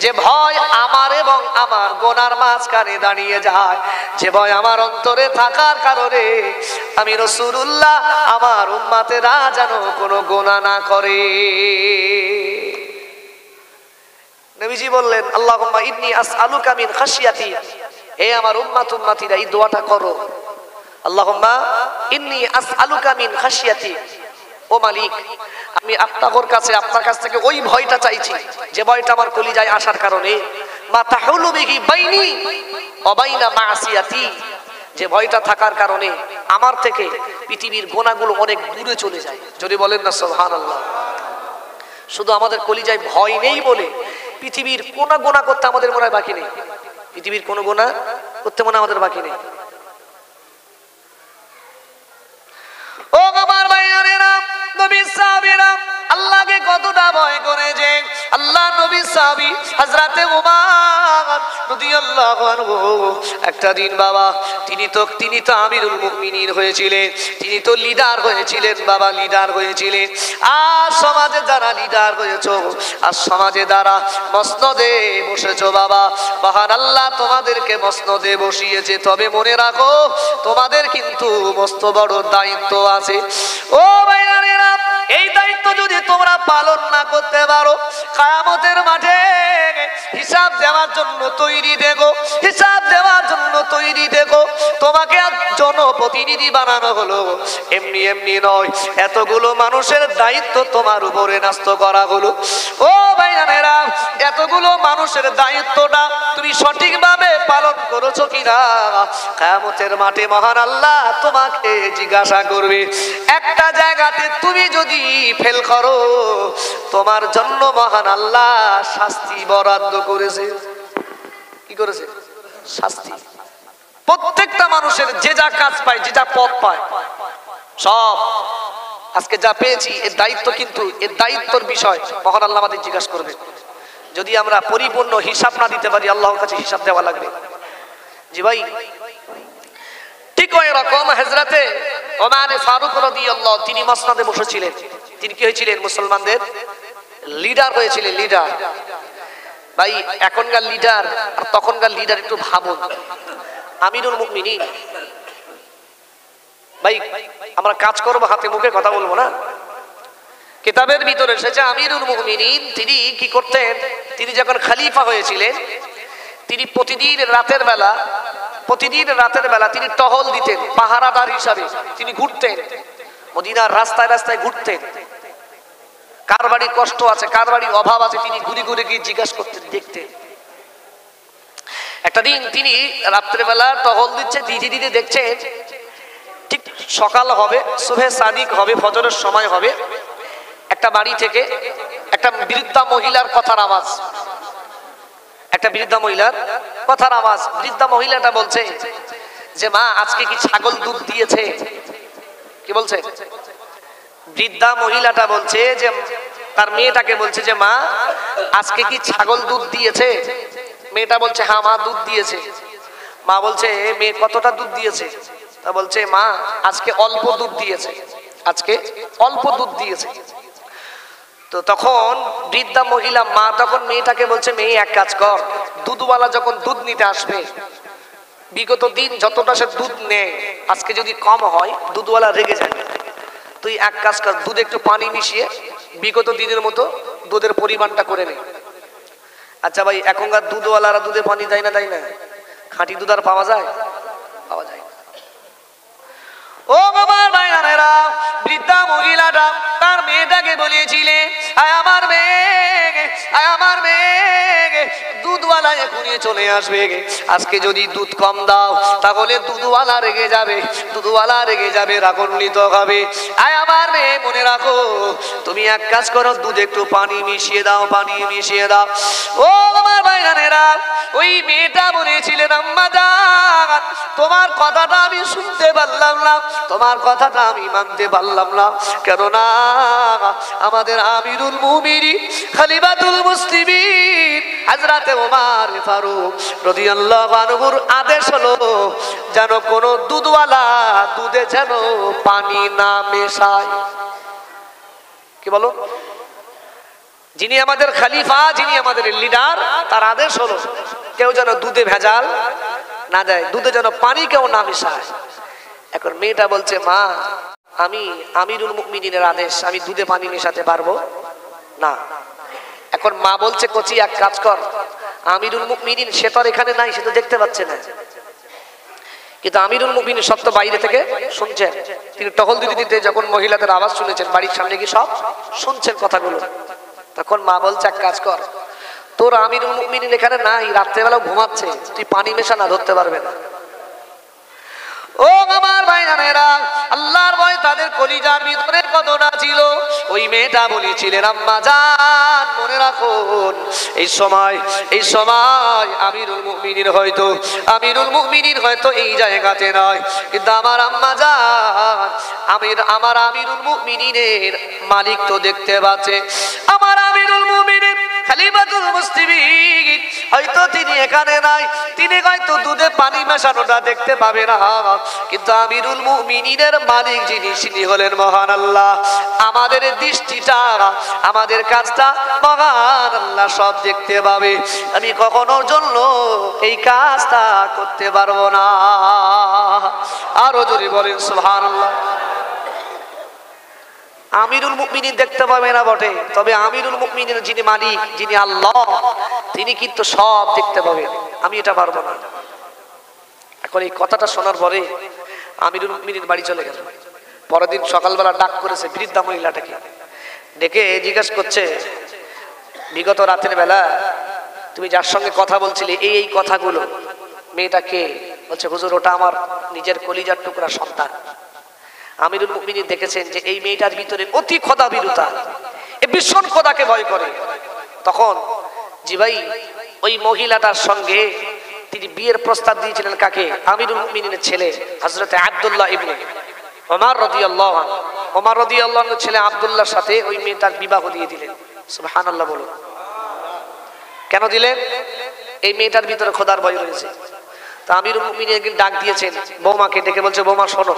Speaker 1: যে ভয় আমার এবং আমার গুনার মাঝখানে দাঁড়িয়ে যায়, যে ভয় আমার অন্তরে থাকার কারণে আমি রাসূলুল্লাহ আমার উম্মতেরা যেন কোনো গুনাহ না করে। নবীজি বললেন, আল্লাহুম্মা ইন্নী আসআলুকা মিন খাশিয়াতি, হে আমার উম্মতিরা এই দোয়াটা করো, আল্লাহুম্মা ইন্নী আসআলুকা মিন খাশিয়াতি, ও মালিক আমি আপনার কাছ থেকে ওই ভয়টা চাইছি যে ভয়টা আমার কলিজায় আসার কারণে, মা তাহুলু বিহি বাইনি ওয়া বাইনা মাসিয়াতি, যে ভয়টা থাকার কারণে আমার থেকে পৃথিবীর গুনাহগুলো অনেক দূরে চলে যায়। যদি বলেন না সুবহানাল্লাহ। শুধু আমাদের কলিজায় ভয় নেই বলে পৃথিবীর কোন গুনাহ করতে আমাদের মনে হয় বাকি নেই, পৃথিবীর কোন গুনাহ করতে মনে আমাদের বাকি নেই। ও আমার ভাইয়েরা, নবী সাহাবীরা আল্লাহকে কতটা ভয় করে যে আল্লাহ নবী সাহাবী হযরতে উমর রাদিয়াল্লাহু আনহু একটা দিন বাবা তিনি তো আমিরুল মুমিনিন হয়েছিলেন, তিনি তো লিডার হয়েছিলেন বাবা, লিডার হয়েছিলেন। আর সমাজে যারা লিডার হয়েছো, আর সমাজে যারা মসনদে বসেছো বাবা, মহান আল্লাহ তোমাদেরকে মসনদে বসিয়েছে, তবে মনে রাখো তোমাদের কিন্তু মস্ত বড় দায়িত্ব আছে। ও ভাইরা, এই দায়িত্ব যদি তোমরা পালন না করতে পারো, কিয়ামতের মাঠে হিসাব দেওয়ার জন্য তৈরি দেখো, হিসাব দেওয়ার জন্য তৈরি দেখো। তোমাকে জনপ্রতিনিধি বানানো হলো, এমনি এমনি নয়, এতগুলো মানুষের দায়িত্ব তোমার উপরে ন্যস্ত করা হলো। ও ভাইরা, এতগুলো মানুষের দায়িত্বটা তুমি সঠিকভাবে পালন করেছো কিনা, কিয়ামতের মাঠে মহান আল্লাহ তোমাকে জিজ্ঞাসা করবে। একটা জায়গাতে তুমি যদি ফেল করো, তোমার জন্য মহান আল্লাহ শাস্তি বরাদ্দ করেছে। কি করেছে? শাস্তি। প্রত্যেকটা মানুষের যে যা কাজ পায়, যে যা পদ পায়, সব আজকে যা পেয়েছি এর দায়িত্ব, কিন্তু এর দায়িত্বর বিষয় মহান আল্লাহ আমাদের জিজ্ঞাসা করবে। যদি আমরা পরিপূর্ণ হিসাব না দিতে পারি, আল্লাহর কাছে হিসাব দেওয়া লাগবে। জি ভাই, ঠিক ওই রকম হযরতে ওমর ফারুক রাদিয়াল্লাহু, তিনি মসনদে বসেছিলেন। তিনি কি হয়েছিলেন? মুসলমানদের লিডার হয়েছিলেন, লিডার। ভাই এখনকার লিডার আর তখনকার লিডার একটু ভাবুন। আমিরুল মুমিনিন ভাই, আমরা কাজ করবো, হাতে মুখে কথা বলবো না। কিতাবের ভিতরে এসেছে আমিরুল মুমিনিন তিনি কি করতেন, তিনি যখন খলিফা হয়েছিলেন, তিনি প্রতিদিন রাতের বেলা তিনি টহল দিতেন, পাহারাদার হিসাবে তিনি ঘুরতেন, মদিনার রাস্তায় রাস্তায় ঘুরতেন। কার বাড়ি কষ্ট আছে, কার বাড়ি অভাব আছে, তিনি ঘুরে ঘুরে গিয়ে জিজ্ঞাসা করতেন, দেখতেন। একটা দিন তিনি রাত্রেবেলা টহল দিচ্ছে, দিদি দিদি দেখছেন ঠিক সকাল হবে, সুবহে সাদিক হবে, ফজরের সময় হবে, একটা বাড়ি থেকে একটা বৃদ্ধা মহিলার কথার আওয়াজ, একটা বৃদ্ধা মহিলার কথার আওয়াজ। বৃদ্ধা মহিলাটা বলছে যে মা আজকে কি ছাগল দুধ দিয়েছে? কি বলছে? বৃদ্ধা মহিলাটা বলছে যে তার মেয়েটাকে বলছে যে মা আজকে কি ছাগল দুধ দিয়েছে? মেয়েটা বলছে হ্যাঁ মা দুধ দিয়েছে। মা বলছে মেয়ে কতটা দুধ দিয়েছে? তা বলছে মা আজকে অল্প দুধ দিয়েছে, আজকে অল্প দুধ দিয়েছে। তো তখন বৃদ্ধা মহিলা মা তখন মেয়েটাকে বলছে মেয়ে এক কাজ কর, দুধওয়ালা যখন দুধ নিতে আসবে, বিগত দিন যতটা সে দুধ নেয় আজকে যদি কম হয় দুধওয়ালা রেগে যাবে, তুই এক কাজ কর, দুধে একটু পানি মিশিয়ে বিগত দিনের মতো দুধের পরিমাণটা করে নে। আচ্ছা ভাই, এখনকার দুধওয়ালারা দুধে পানি দেয় না, দেয় না? খাঁটি দুধ আর পাওয়া যায়? পাওয়া যায় না। ও বাবার ভাইরা, বৃদ্ধা মহিলাটা তার মেয়েটাকে বলেছিলেন আয় আমার মেয়ে, আয় আমার মেয়ে, দুধ দুধওয়ালা এখনই চলে আসবে। আজকে যদি দুধ কম দাও তাহলে দুধওয়ালা রেগে যাবে, দুধওয়ালা রেগে যাবে, রাগান্বিত হবে। আয় আমার মেয়ে, মনে রাখো, তুমি এক কাজ করো, দুধে একটু পানি মিশিয়ে দাও, পানি মিশিয়ে দাও। ও আমার ভাইজানেরা, ওই মেয়েটা বলেছিলেন, আম্মা জান, তোমার কথাটা আমি শুনতে পারলাম না, তোমার কথাটা আমি মানতে পারলাম না, কেননা আমাদের আমিরুল মুমিনিন খলিফাতুল মুসলিমিন হযরত ওমর ফারুক রাদিয়াল্লাহু আনহুর আদেশ হলো যেন কোন দুধওয়ালা দুধে যেন পানি না মেশায়। কি বলো? যিনি আমাদের খলিফা, যিনি আমাদের লিডার, তার আদেশ হলো কেউ যেন দুধে ভেজাল না দেয়, দুধে যেন পানি কেউ না মেশায়। এখন মেয়েটা বলছে, মা, আমি আমিরুল মুমিনিনের আদেশ, আমি দুধে পানি মেশাতে পারবো না। এখন মা বলছে, কচি এক কাজ কর, আমিরুল মুমিনিন সে তো এখানে নাই, সে তো দেখতে পাচ্ছে না, কিন্তু আমিরুল মুমিনিন সব তো বাইরে থেকে শুনছেন। তিনি টহল দিতে দিতে যখন মহিলাদের আওয়াজ শুনেছেন, বাড়ির সামনে গিয়ে সব শুনছেন কথাগুলো। তখন মা বলছে, এক কাজ কর, তোর আমিরুল মুমিনিন এখানে নাই, রাত্রেবেলা ঘুমাচ্ছে, তুই পানি মেশা না, ধরতে পারবে না। ও আমার ভাইজানেরা, আল্লাহর ভয় তাদের কলিজার ভিতরে কতটা ছিল। ওই মেয়েটা বলেছিলেন, আম্মা জান, মনে রাখুন, এই সময় আমিরুল মুমিনিন হয়তো এই জায়গাতে নয়, কিন্তু আমার আম্মা জান, আমার আমিরুল মুমিনিনের মালিক তো দেখতে পাচ্ছে। আমার আমিরুল মুমিনিন খলিফাতুল মুসলিমিন হয়তো তিনি এখানে নাই, তিনি হয়তো দুধে পানি মেশানোটা দেখতে পাবে না, কিন্তু আমিরুল মুমিনিনের মালিক যিনি, তিনি হলেন মহান আল্লাহ। আমাদের দৃষ্টিটা, আমাদের কাজটা মহান আল্লাহ সব দেখতে পাবে। আমি কখনোর জন্য এই কাজটা করতে পারবো না। আরো যদি বলেন সুবহানাল্লাহ। আমিরুল মুমিনিন দেখতে পাবে না বটে, তবে আমিরুল মুমিনিনের যিনি মালিক, যিনি আল্লাহ, তিনি কিন্তু সব দেখতে পাবেন। আমি এটা পারবো না। এখন এই কথাটা শোনার পরে আমিরুল মুমিনিন বাড়ি চলে গেল। পরের দিন সকালবেলা ডাক করেছে বৃদ্ধা মহিলাটাকে, ডেকে জিজ্ঞাসা করছে, বিগত রাতের বেলা তুমি যার সঙ্গে কথা বলছিলে এই কথাগুলো, মেয়েটা কে? বলছে, হুজুর, ওটা আমার নিজের কলিজার টুকরা সন্তান। আমিরুল মুমিনিন দেখেছেন যে এই মেয়েটার ভিতরে অতি খোদা বিরুতা, এ ভীষণ খোদাকে ভয় করে। তখন জি ভাই, ওই মহিলাটার সঙ্গে তিনি বিয়ের প্রস্তাব দিয়েছিলেন কাকে? আমিরুল মুমিনিনের ছেলে হযরত আব্দুল্লাহ ইবনে ওমর রাদিয়াল্লাহু আনহু। ওমর রাদিয়াল্লাহু আনহুর ছেলে আব্দুল্লাহর সাথে ওই মেয়েটার বিবাহ দিয়ে দিলেন। সুবহানাল্লাহ বলুন। কেন দিলেন? এই মেয়েটার ভিতরে খোদার ভয় রয়েছে। তা আমিরুল মুমিনিন একদিন ডাক দিয়েছেন বৌমাকে, ডেকে বলছে, বৌমা শোনো,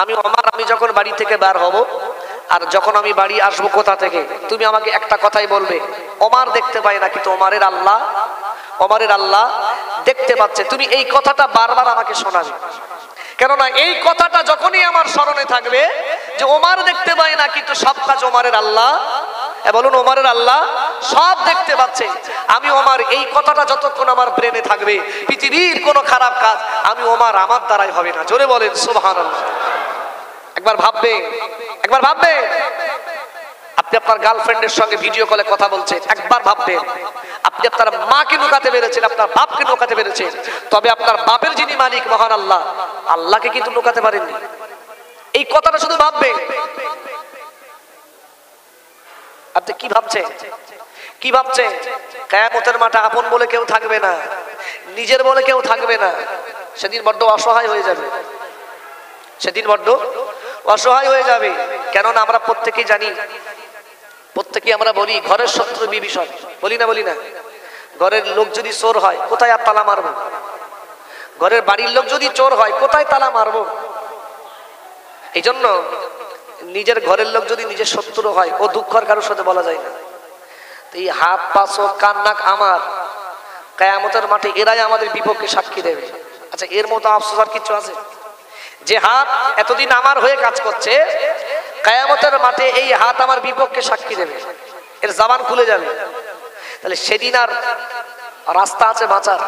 Speaker 1: আমি যখন বাড়ি থেকে বার হব আর যখন আমি বাড়ি আসবো কোথা থেকে, তুমি আমাকে একটা কথাই বলবে, ওমর দেখতে পায় না কিন্তু ওমরের আল্লাহ দেখতে পাচ্ছে। তুমি এই কথাটা বারবার আমাকে শোনাবে, কেননা এই কথাটা যখনই আমার স্মরণে থাকবে যে ওমর দেখতে পায় না কিন্তু সব কাজ ওমরের আল্লাহ, বলুন ওমরের আল্লাহ সব দেখতে পাচ্ছে, আমি ওমর, এই কথাটা যতক্ষণ আমার ব্রেনে থাকবে, পৃথিবীর কোনো খারাপ কাজ আমি ওমর আমার দ্বারাই হবে না। জোরে বলেন সুবহানাল্লাহ। একবার ভাববে আপনি আপনার গার্লফ্রেন্ডের সঙ্গে ভিডিও কলে কথা বলছেন, একবার ভাববেন আপনি আপনার মাকে লুকাতে পেরেছেন, আপনার বাপকে লুকাতে পেরেছেন, তবে আপনার বাপের যিনি মালিক মহান আল্লাহ, আল্লাহকে কিন্তু লুকাতে পারেননি। এই কথাটা শুধু ভাববেন। আপনি কি ভাবছেন? কিয়ামতের মাঠে আপন বলে কেউ থাকবে না, নিজের বলে কেউ থাকবে না। সেদিন বড্ড অসহায় হয়ে যাবে। কেননা আমরা প্রত্যেকেই জানি, প্রত্যেকেই আমরা বলি, ঘরের শত্রু বিভীষণ, বলি না? ঘরের লোক যদি চোর হয়, কোথায় আর তালা মারবো? ঘরের বাড়ির লোক যদি চোর হয়, কোথায় তালা মারবো? এই জন্য নিজের ঘরের লোক যদি নিজের শত্রু হয়, ও দুঃখের কারোর সাথে বলা যায় না। এই হাত পা চোখ কান নাক আমার, কিয়ামতের মাঠে এরাই আমাদের বিপক্ষে সাক্ষী দেবে। আচ্ছা, এর মতো আফসোস আর কিছু আছে? যে হাত এতদিন আমার হয়ে কাজ করছে, কিয়ামতের মাঠে এই হাত আমার বিপক্ষে সাক্ষী দেবে, এর জবান খুলে যাবে। তাহলে সেদিন আর রাস্তা আছে বাঁচার?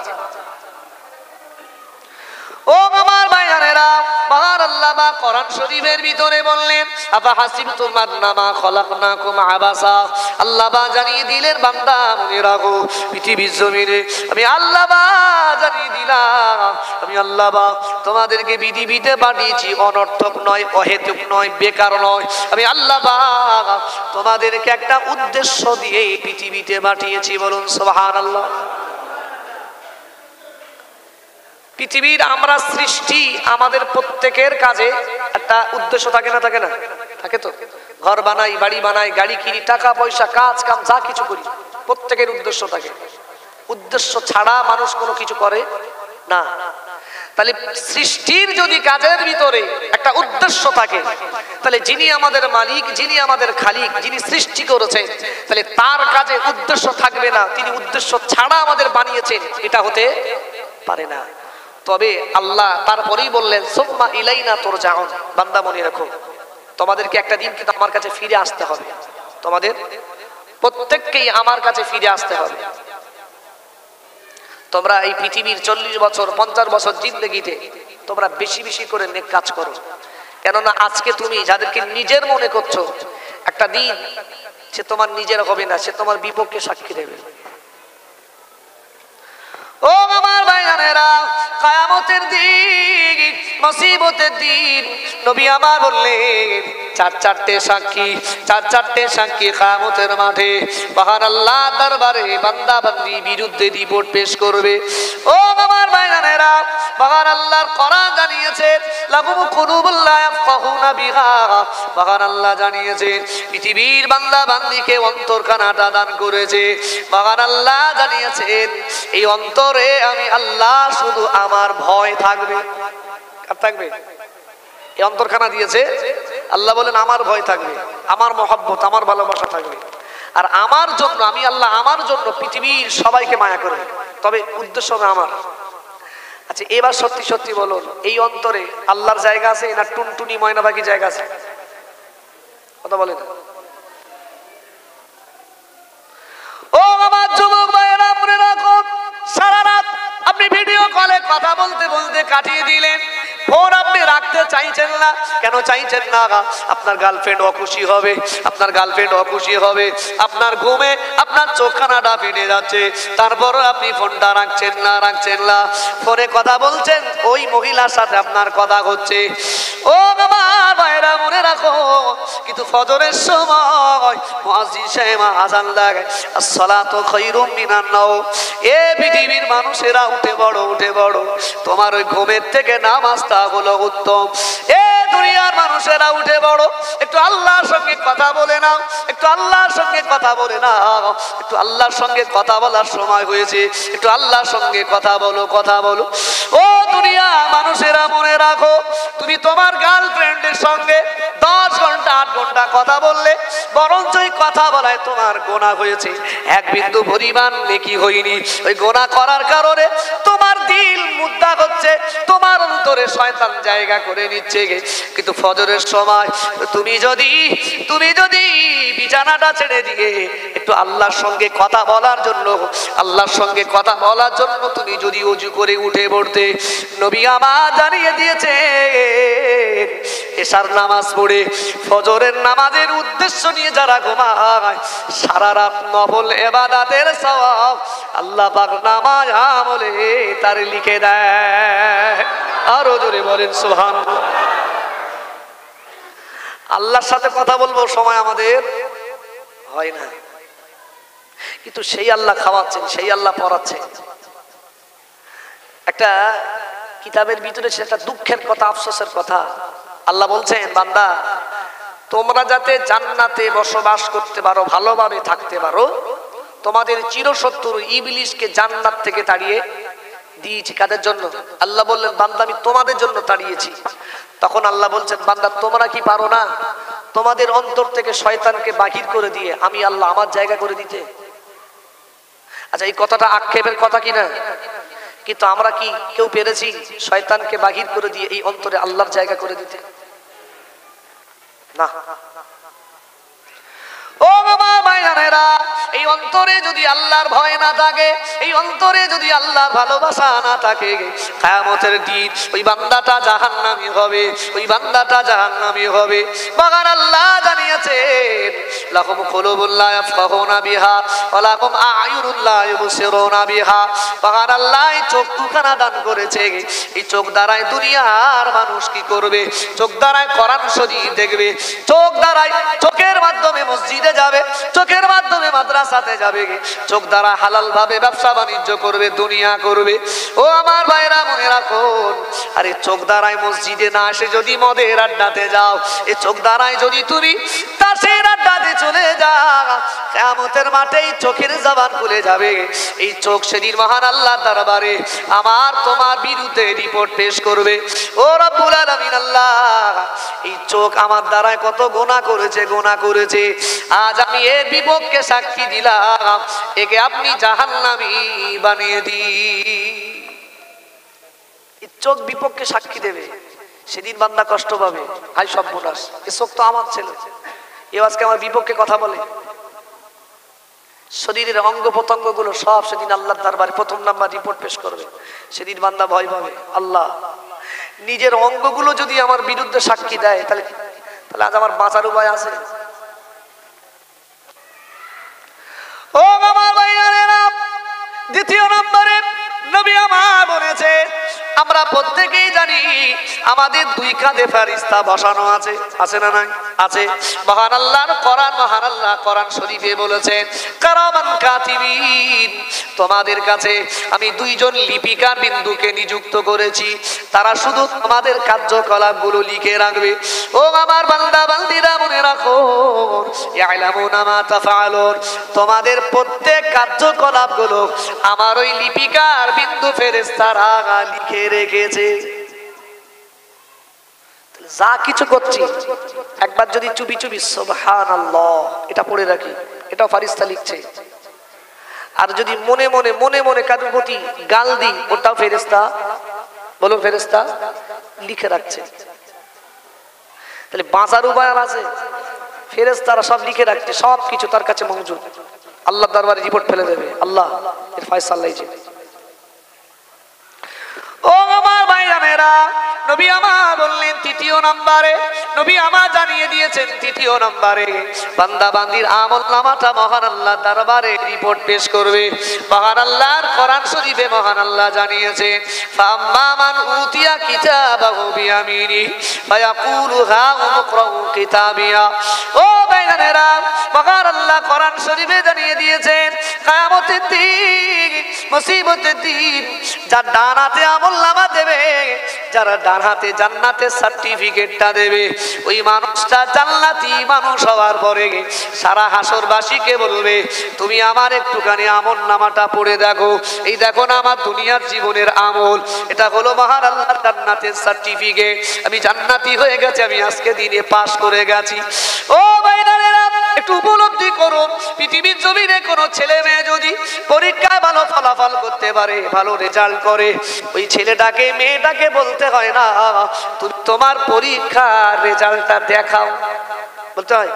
Speaker 1: ও আমার ভাই, ভাইজানেরা, মহান আল্লাহ পাক কোরআন শরীফের ভিতরে বললেন, আফা হাসিবতুম আন্নামা খলাকনাকুম আবাসা। আল্লাহ পাক জানিয়ে দিলেন, বান্দা মনে রাখো, পৃথিবীর জমিনে আমি আল্লাহ পাক জানিয়ে দিলাম, আমি আল্লাহ পাক তোমাদেরকে পৃথিবীতে পাঠিয়েছি অনর্থক নয়, অহেতুক নয়, বেকার নয়। আমি আল্লাহ পাক তোমাদেরকে একটা উদ্দেশ্য দিয়ে পৃথিবীতে পাঠিয়েছি। বলুন সুবহানাল্লাহ। পৃথিবীর আমরা সৃষ্টি, আমাদের প্রত্যেকের কাজে একটা উদ্দেশ্য থাকে না? থাকে না? থাকে তো। ঘর বানাই, বাড়ি বানাই, গাড়ি কিনি, টাকা পয়সা, কাজ কাম যা কিছু করি, প্রত্যেকের উদ্দেশ্য থাকে। উদ্দেশ্য ছাড়া মানুষ কোনো কিছু করে না। তাহলে সৃষ্টির যদি কাজের ভিতরে একটা উদ্দেশ্য থাকে, তাহলে যিনি আমাদের মালিক, যিনি আমাদের খালিক, যিনি সৃষ্টি করেছেন, তাহলে তার কাজে উদ্দেশ্য থাকবে না, তিনি উদ্দেশ্য ছাড়া আমাদের বানিয়েছেন, এটা হতে পারে না। তবে আল্লাহ তারপরেই বললেন, সুম্মা ইলাইনা তুরজাউন। বান্দা মনে রাখো, তোমাদেরকে একটা দিন কিন্তু আমার কাছে ফিরে আসতে হবে। তোমাদের প্রত্যেককেই আমার কাছে ফিরে আসতে হবে। তোমরা এই পৃথিবীর 40 বছর 50 বছর জিন্দেগিতে তোমরা বেশি বেশি করে নেক কাজ করো। কেননা আজকে তুমি যাদেরকে নিজের মনে করছো, একটা দিন সে তোমার নিজের হবে না, সে তোমার বিপক্ষে সাক্ষী দেবে। ও আমার ভাইজানেরা, কিয়ামতের দিন, মুসিবতের দিন, নবী আমার বললেন, চারটে সাক্ষী কিয়ামতের মাঠে মহান আল্লাহ দরবারে বান্দা বান্দি বিরুদ্ধে রিপোর্ট পেশ করবে। ও আমার ভাইজানেরা, মহান আল্লাহর কোরআন জানিয়েছে, লাহুম কুলুবুল লা ইয়াফকাহুনা বিহা। মহান আল্লাহ জানিয়েছে, পৃথিবীর বান্দা বান্দিকে অন্তরখানাটা দান করেছে। মহান আল্লাহ জানিয়েছেন, এই অন্তরে আমি আল্লাহ শুধু আমার ভয় থাকবে। কার থাকবে? এই অন্তরখানা দিয়েছে আল্লাহ, বলেন আমার ভয় থাকবে, আমার মহব্বত, আমার ভালোবাসা থাকবে। আর আমার জন্য, আমি আল্লাহ আমার জন্য পৃথিবীর সবাইকে মায়া করে, তবে উদ্দেশ্য হবে আমার। আচ্ছা, এবার সত্যি সত্যি বলুন, এই অন্তরে আল্লাহর জায়গা আছে না টুনটুনি ময়না পাখি জায়গা আছে? কথা বলেন। ও আমার যুবক ভাইয়েরা, মনে রাখুন, সারা রাত আপনি ভিডিও কলে কথা বলতে বলতে কাটিয়ে দিলেন, ফোন আপনি রাখতে চাইছেন না। কেন চাইছেন না? আপনার গার্লফ্রেন্ড অখুশি হবে, আপনার গার্লফ্রেন্ড অখুশি হবে, আপনার ঘুমে আপনার চোখখানাটা ফেটে যাচ্ছে, তারপরও আপনি ফোনটা রাখছেন না। ফোনে কথা বলছেন, ওই মহিলার সাথে আপনার কথা হচ্ছে। ও আমার ভাইরা, মনে রাখো, কিন্তু ফজরের সময় মুয়াজ্জিন সাহেব আযান লাগায়, আসসালাতু খায়রুম মিনান নাওম। এ পৃথিবীর মানুষেরা উঠে বড়, তোমার ওই ঘুমের থেকে নামাজটা হলো উত্তম। এ দুনিয়ার মানুষেরা উঠে বড়, একটু আল্লাহর সঙ্গে কথা বলে নাও, একটু আল্লাহর সঙ্গে কথা বলে নাও, একটু আল্লাহর সঙ্গে কথা বলার সময় হয়েছে, একটু আল্লাহর সঙ্গে কথা বলো। ও দুনিয়া মানুষেরা, মনে রাখো, তুমি তোমার গার্লফ্রেন্ডের সঙ্গে 10 ঘন্টা 8 ঘন্টা কথা বললে, বরঞ্চ ওই কথা বলায় তোমার গুনাহ হয়েছে, এক বিন্দু পরিমাণ নেকি হয়নি। ওই গুনাহ করার কারণে তোমার দিল মুদ্রা হচ্ছে, তোমার অন্তরে শয়তান জায়গা করে নিচ্ছে। কিন্তু ফজরের সময় তুমি যদি বিছানাটা ছেড়ে দিয়ে একটু আল্লাহর সঙ্গে কথা বলার জন্য তুমি যদি ওযু করে উঠে পড়তে, নবী আমার জানিয়ে দিয়েছে, এশার নামাজ পড়ে ফজরের নামাজের উদ্দেশ্য নিয়ে যারা ঘুমায়, সারা রাত নফল ইবাদতের সওয়াব আল্লাহ পাক নামাজ আমলে তার লিখে দেয়। আরো জোরে বলেন সুবহানাল্লাহ। আল্লাহর সাথে কথা বলবো সময় আমাদের হয় না, কিন্তু সেই আল্লাহ খাওয়াচ্ছেন, সেই আল্লাহ পড়াচ্ছেন। একটা কিতাবের ভিতরে সেটা দুঃখের কথা, আফসোসের কথা। আল্লাহ বলছেন, বান্দা তোমরা যাতে জান্নাতে বসবাস করতে পারো, ভালোভাবে থাকতে পারো, তোমাদের চিরশত্রু ইবলিসকে জান্নাত থেকে তাড়িয়ে দিয়েছি। কাদের জন্য? আল্লাহ বললেন, বান্দা আমি তোমাদের জন্য তাড়িয়েছি। তখন আল্লাহ বলছেন, বান্দা তোমরা কি পারো না তোমাদের অন্তর থেকে শয়তানকে বাহির করে দিয়ে আমি আল্লাহ আমার জায়গা করে দিতে? আচ্ছা, এই কথাটা আক্ষেপের কথা কিনা? কিন্তু আমরা কি কেউ পেরেছি শয়তানকে বাহির করে দিয়ে এই অন্তরে আল্লাহর জায়গা করে দিতে? না। ও বাবা ভাই, ভাইজানেরা, এই অন্তরে যদি আল্লাহর ভয় না থাকে, এই অন্তরে যদি আল্লাহর ভালোবাসা না থাকে, কিয়ামতের দিন ওই বান্দাটা জাহান্নামী হবে, ওই বান্দাটা জাহান্নামী হবে। মহান আল্লাহ জানিয়েছেন, লাহুম কুলুবুন লা ইয়াফকাহুনা বিহা ওয়া লাহুম আ'য়ুনুন লা ইউবসিরুনা বিহা। মহান আল্লাহ এই চোখ দুখানা দান করেছে, এই চোখ দ্বারাই দুনিয়ার মানুষ কি করবে? চোখ দ্বারাই কোরআন শরীফ দেখবে, চোখ দ্বারাই চোখের মাধ্যমে মসজিদে যাবে, চোখের মাধ্যমে মাদ্রাসাতে যাবে, চোখ দ্বারা হালাল ভাবে ব্যবসা বাণিজ্য করবে, দুনিয়া করবে। ও আমার ভাইরা মনে রাখুন, আরে চোখ দ্বারাই মসজিদে না এসে যদি মদের আড্ডাতে যাও, এই চোখ দ্বারাই যদি তুমি তাসের আড্ডাতে চলে যাও, কিয়ামতের মাঠে এই চোখের জবান খুলে যাবে। এই চোখ সেদিন মহান আল্লাহর দরবারে আমার তোমার বিরুদ্ধে রিপোর্ট পেশ করবে। ও রব্বুল আলামিন আল্লাহ, এই চোখ আমার দ্বারায় কত গুনাহ করেছে, গুনাহ করেছে, আজ আমি এর বিপক্ষে সাক্ষী দিলাম, একে আপনি জাহান্নামী বানিয়ে দিন। এই চোখ বিপক্ষে সাক্ষী দেবে, সেদিন বান্দা কষ্ট পাবে। হাই সর্বনাশ, এ চোখ তো আমার ছেলে, এ আজকে আমার বিপক্ষে কথা বলে। শরীরের অঙ্গ প্রত্যঙ্গ গুলো সব সেদিন আল্লাহর দরবারে প্রথম নাম্বার রিপোর্ট পেশ করবে। সেদিন বান্দা ভয় পাবে, আল্লাহ নিজের অঙ্গগুলো যদি আমার বিরুদ্ধে সাক্ষী দেয়, তাহলে আজ আমার বাঁচার উপায় আছে? ও আমার ভাইয়েরা, দ্বিতীয় নম্বরে নবী আমার বলেছে, আমরা প্রত্যেকেই জানি আমাদের দুই কাঁধে ফেরেশতা বসানো আছে, আছে না নাই? আছে। মহান আল্লাহর কোরআন, মহান আল্লাহ কোরআন শরীফে বলেছেন, কারামান কাতিবিন, তোমাদের কাছে আমি দুইজন লিপিকার বিন্দুকে নিযুক্ত করেছি, তারা শুধু তোমাদের কার্যকলাপগুলো লিখে রাখবে। ও আমার বান্দা বান্দিরা মনে রাখো, ইয়ালামুনা মা তাফআলুন, তোমাদের প্রত্যেক কার্যকলাপগুলো আমার ওই লিপিকার বিন্দু ফেরেশতারা লিখে রেখেছে। যা কিছু করছি একবার যদি চুপি চুপি সুবহানাল্লাহ এটা পড়ে রাখি, এটাও ফেরেশতা লিখছে। আর যদি মনে মনে মনে মনে কারোর প্রতি গাল দিই, ওটাও ফেরেশতা, বলো ফেরেশতা লিখে রাখছে। তাহলে বাঁচার উপায় আছে? ফেরেশতারা সব লিখে রাখছে, সব কিছু তার কাছে মওজুদ। আল্লাহর দরবারে রিপোর্ট ফেলে দেবে, আল্লাহ এর ফয়সালা এই যে। ও আমার ভাইরা, নবী আমার বললেন তৃতীয় নম্বরে, নবী আমার জানিয়ে দিয়েছেন তৃতীয় নম্বরে বান্দা বান্দির আমলনামাটা মহান আল্লাহর দরবারে রিপোর্ট পেশ করবে। মহান আল্লাহর কোরআন শরীফে মহান আল্লাহ জানিয়েছেন, ফাম্মা মান উতিয়া কিতাবাহু বিয়ামিনি ফায়াকুলু হাউম ইকরাউ কিতাবিয়া। ও ভাইরা, মহান আল্লাহ কোরআন শরীফে জানিয়ে দিয়েছেন, কিয়ামতের দিন, মুসিবতের দিন, যার ডান হাতে আমলনামা দেবে, যারা ডান হাতে জান্নাতের সার্টিফিকেটটা দেবে, ওই মানুষটা জান্নাতি মানুষ হওয়ার পরে সারা হাসরবাসীকে বলবে, তুমি আমার একটুখানি আমলনামাটা পড়ে দেখো, এই দেখো না আমার দুনিয়ার জীবনের আমল, এটা হলো মহান আল্লাহর জান্নাতের সার্টিফিকেট, আমি জান্নাতি হয়ে গেছি, আমি আজকে দিনে পাস করে গেছি। ও ভাইরা, একটু উপলব্ধি করুন, পৃথিবীর জমিনে কোনো ছেলে মেয়ে যদি পরীক্ষায় ভালো ফলাফল করতে পারে, ভালো রেজাল্ট করে, ওই ছেলেটাকে মেয়েটাকে বলতে হয় না তুমি তোমার পরীক্ষার রেজাল্টটা দেখাও, বলতে হয়।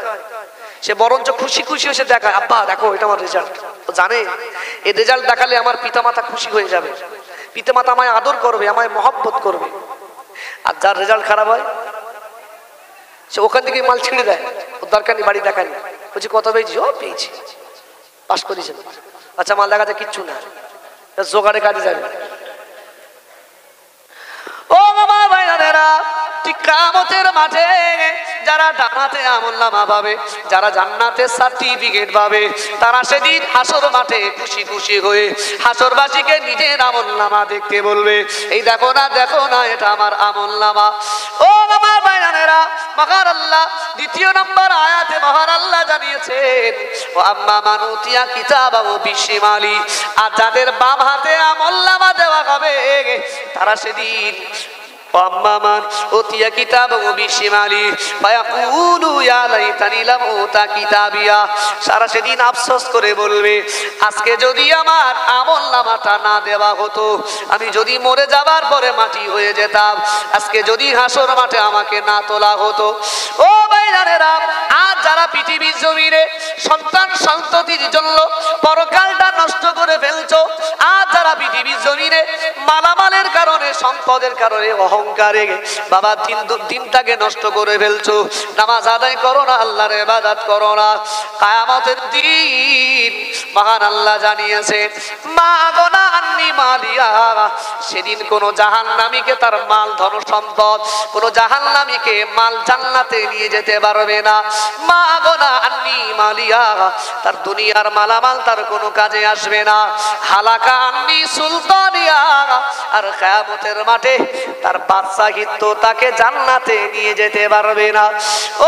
Speaker 1: সে বরঞ্চ খুশি খুশি এসে দেখায়, আব্বা দেখো এটা আমার রেজাল্ট। তো জানে এই রেজাল্ট দেখালে আমার পিতামাতা খুশি হয়ে যাবে, পিতামাতা আমায় আদর করবে, আমায় মহব্বত করবে। আর যার রেজাল্ট খারাপ হয় সে ওখান থেকে মাল ছিঁড়ে দেয়, ওর দরকার নেই, বাড়ি দেখানি, বলছি কত পেয়েছি, ও পেয়েছি, পাস করেছেন, আচ্ছা মাল দেখাতে কিচ্ছু না, জোগাড়ে কাজে যাবে। ও আমার ভাইরা, ঠিক কিয়ামতের মাঠে যারা জান্নাতে আমলনামা পাবে, যারা জান্নাতের সার্টিফিকেট পাবে, তারা সেদিন হাসর মাঠে খুশি খুশি হয়ে হাসরবাসীকে নিজের আমলনামা দেখতে বলবে, এই দেখো না দেখো না এটা আমার আমলনামা। ও আমার ভাইরা, মহান আল্লাহ দ্বিতীয় নম্বর আয়াতে মহান আল্লাহ জানিয়েছেন, ও আম্মা মান উতিয়া কিতাবাহু বিশিমালি, আর যাদের বাম হাতে আমলনামা দেওয়া হবে, তারা সেদিন আম্মা মান উতিয়া কিতাবাহু বিশিমালি ফায়াকুলু ইয়া লাইতানি লাম উতা কিতাবিয়া, সারা সেদিন আফসোস করে বলবে, আজকে যদি আমার আমলনামাটা না দেওয়া হতো, আমি যদি মরে যাবার পরে মাটি হয়ে যেতাম, আজকে যদি হাসর মাঠে আমাকে না তোলা হতো। ও ভাইরা, আর যারা পৃথিবীর জমিনে সন্তান সন্ততির জন্য পরকালটা নষ্ট করে ফেলছো, আর যারা পৃথিবীর জমিনে মালামালের কারণে সম্পদের কারণে অহংকারে বাবা দিনটাকে নষ্ট করে ফেলছো, নামাজ আদায় করো না, আল্লাহর ইবাদত করো না, কিয়ামতের দিন মহান আল্লাহ জানিয়েছে মা গনা আন্নি মালিয়া, সেদিন কোন জাহান্নামীকে তার মাল ধন সম্পদ, কোন জাহান্নামীকে মাল জান্নাতে নিয়ে যেতে পারবে না। মা গনা আন্নি মালিয়া, তার দুনিয়ার মালামাল তার কোনো কাজে আসবে না। হালাকা আন্নি সুলতানিয়া, আর কিয়ামতের মাঠে তার বাদশাহিত্ব তাকে জান্নাতে নিয়ে যেতে পারবে না।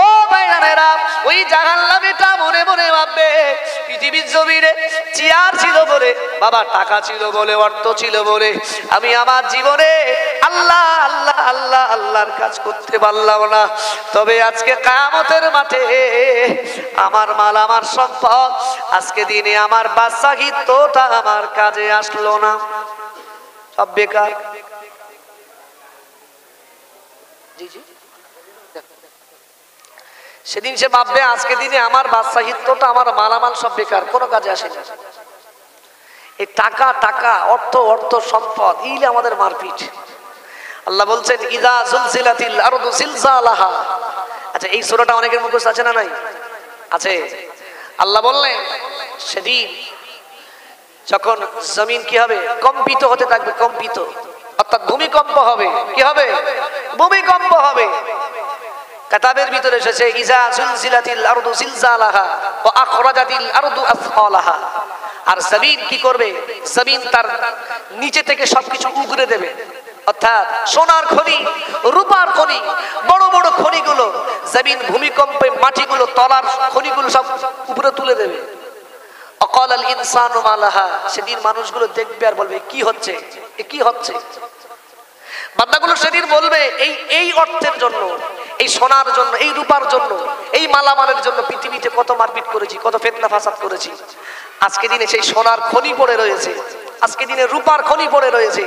Speaker 1: ও ভাইরা, ওই জাহান্নামীটা মনে মনে ভাববে পৃথিবীর জমিনে চেয়ার ছিল বলে, বাবা টাকা ছিল বলে, অর্থ ছিল বলে আমি আমার জীবনে আল্লাহ আল্লাহ আল্লাহ আল্লাহর কাজ করতে পারলাম না, তবে আজকে কিয়ামতের মাঠে আমার মাল আমার সম্পদ, আজকে দিনে আমার বাদশাহিত্বটা আমার কাজে আসলো না, সব বেকার। জি জি, সেদিন সে ভাববে আজকে দিনে আমার বাদশাহিত্বটা আমার মালামাল সব বেকার, কোনো কাজে আসে না। এই টাকা টাকা অর্থ অর্থ সম্পদ ইলে আমাদের মারপিট। আল্লাহ বলছেন ইযা যুলজিলাতিল আরদু জিলজালাহা। আচ্ছা, এই সূরাটা অনেকের মুখস্থ আছে না নাই? আছে। আল্লাহ বললেন সেদিন যখন জমিন কি হবে, কম্পিত হতে থাকবে, কম্পিত অর্থাৎ ভূমিকম্প হবে। কি হবে? ভূমিকম্প হবে। কিতাবের ভিতরে এসেছে ইযা যুলজিলাতিল আরদু জিলজালাহা ওয়া আখরাজাতিল আরদু আসফালাহা। আর জমিন কি করবে? জমিন তার নিচে থেকে সবকিছু উগরে দেবে, অর্থাৎ সোনার খনি, রূপার খনি, বড় বড় খনিগুলো জমিন ভূমিকম্পে মাটিগুলো তলার খনিগুলো সব উপরে তুলে দেবে। অকালাল ইনসানু মালাহা, সেদিন মানুষগুলো দেখবে আর বলবে কি হচ্ছে, কি হচ্ছে। বান্দাগুলো সেদিন বলবে এই অর্থের জন্য, এই সোনার জন্য, এই রূপার জন্য, এই মালামালের জন্য পৃথিবীতে কত মারপিট করেছি, কত ফিতনা ফাসাদ করেছি। আজকে দিনে সেই সোনার খনি পড়ে রয়েছে, আজকে দিনে রূপার খনি পড়ে রয়েছে,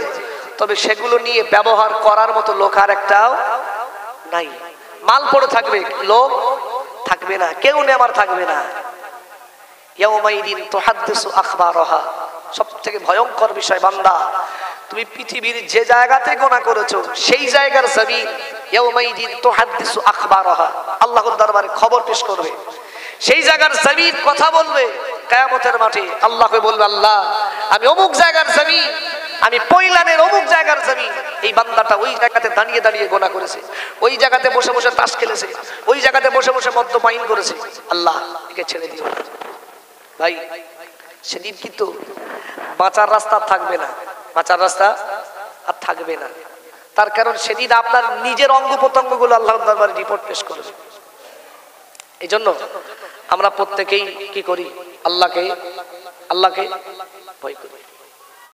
Speaker 1: তবে সেগুলো নিয়ে ব্যবহার করার মতো লোক আর একটাও নাই। মাল পড়ে থাকবে, লোক থাকবে না, কেউ নেবার থাকবে না। ইয়াউমাইদিন তুহাদ্দিসু আখবারাহা। সবথেকে ভয়ঙ্কর বিষয় বান্দা, তুমি পৃথিবীর যে জায়গাতে গুনাহ করেছো সেই জায়গার জমিন ইয়াউমাইদিন তুহাদ্দিসু আখবারাহা, আল্লাহর দরবারে খবর পেশ করবে। সেই জায়গার জমিন কথা বলবে কিয়ামতের মাঠে। আল্লাহকে বলবে আল্লাহ আমি অমুক জায়গার জমিন, আমি পৈলানের অমুক জায়গার জমিন, এই বান্দাটা ওই জায়গাতে দাঁড়িয়ে দাঁড়িয়ে গুনাহ করেছে, ওই জায়গাতে বসে বসে তাস খেলেছে, ওই জায়গাতে বসে বসে মদ্যপান করেছে, আল্লাহ একে ছেড়ে দিও। ভাই সেদিন কিন্তু বাঁচার রাস্তা থাকবে না, বাঁচার রাস্তা আর থাকবে না। তার কারণ সেদিন আপনার নিজের অঙ্গ প্রত্যঙ্গ গুলো আল্লাহর দরবারে রিপোর্ট পেশ করবে। এই জন্য আমরা প্রত্যেকেই কি করি, আল্লাহকে ভয় করি।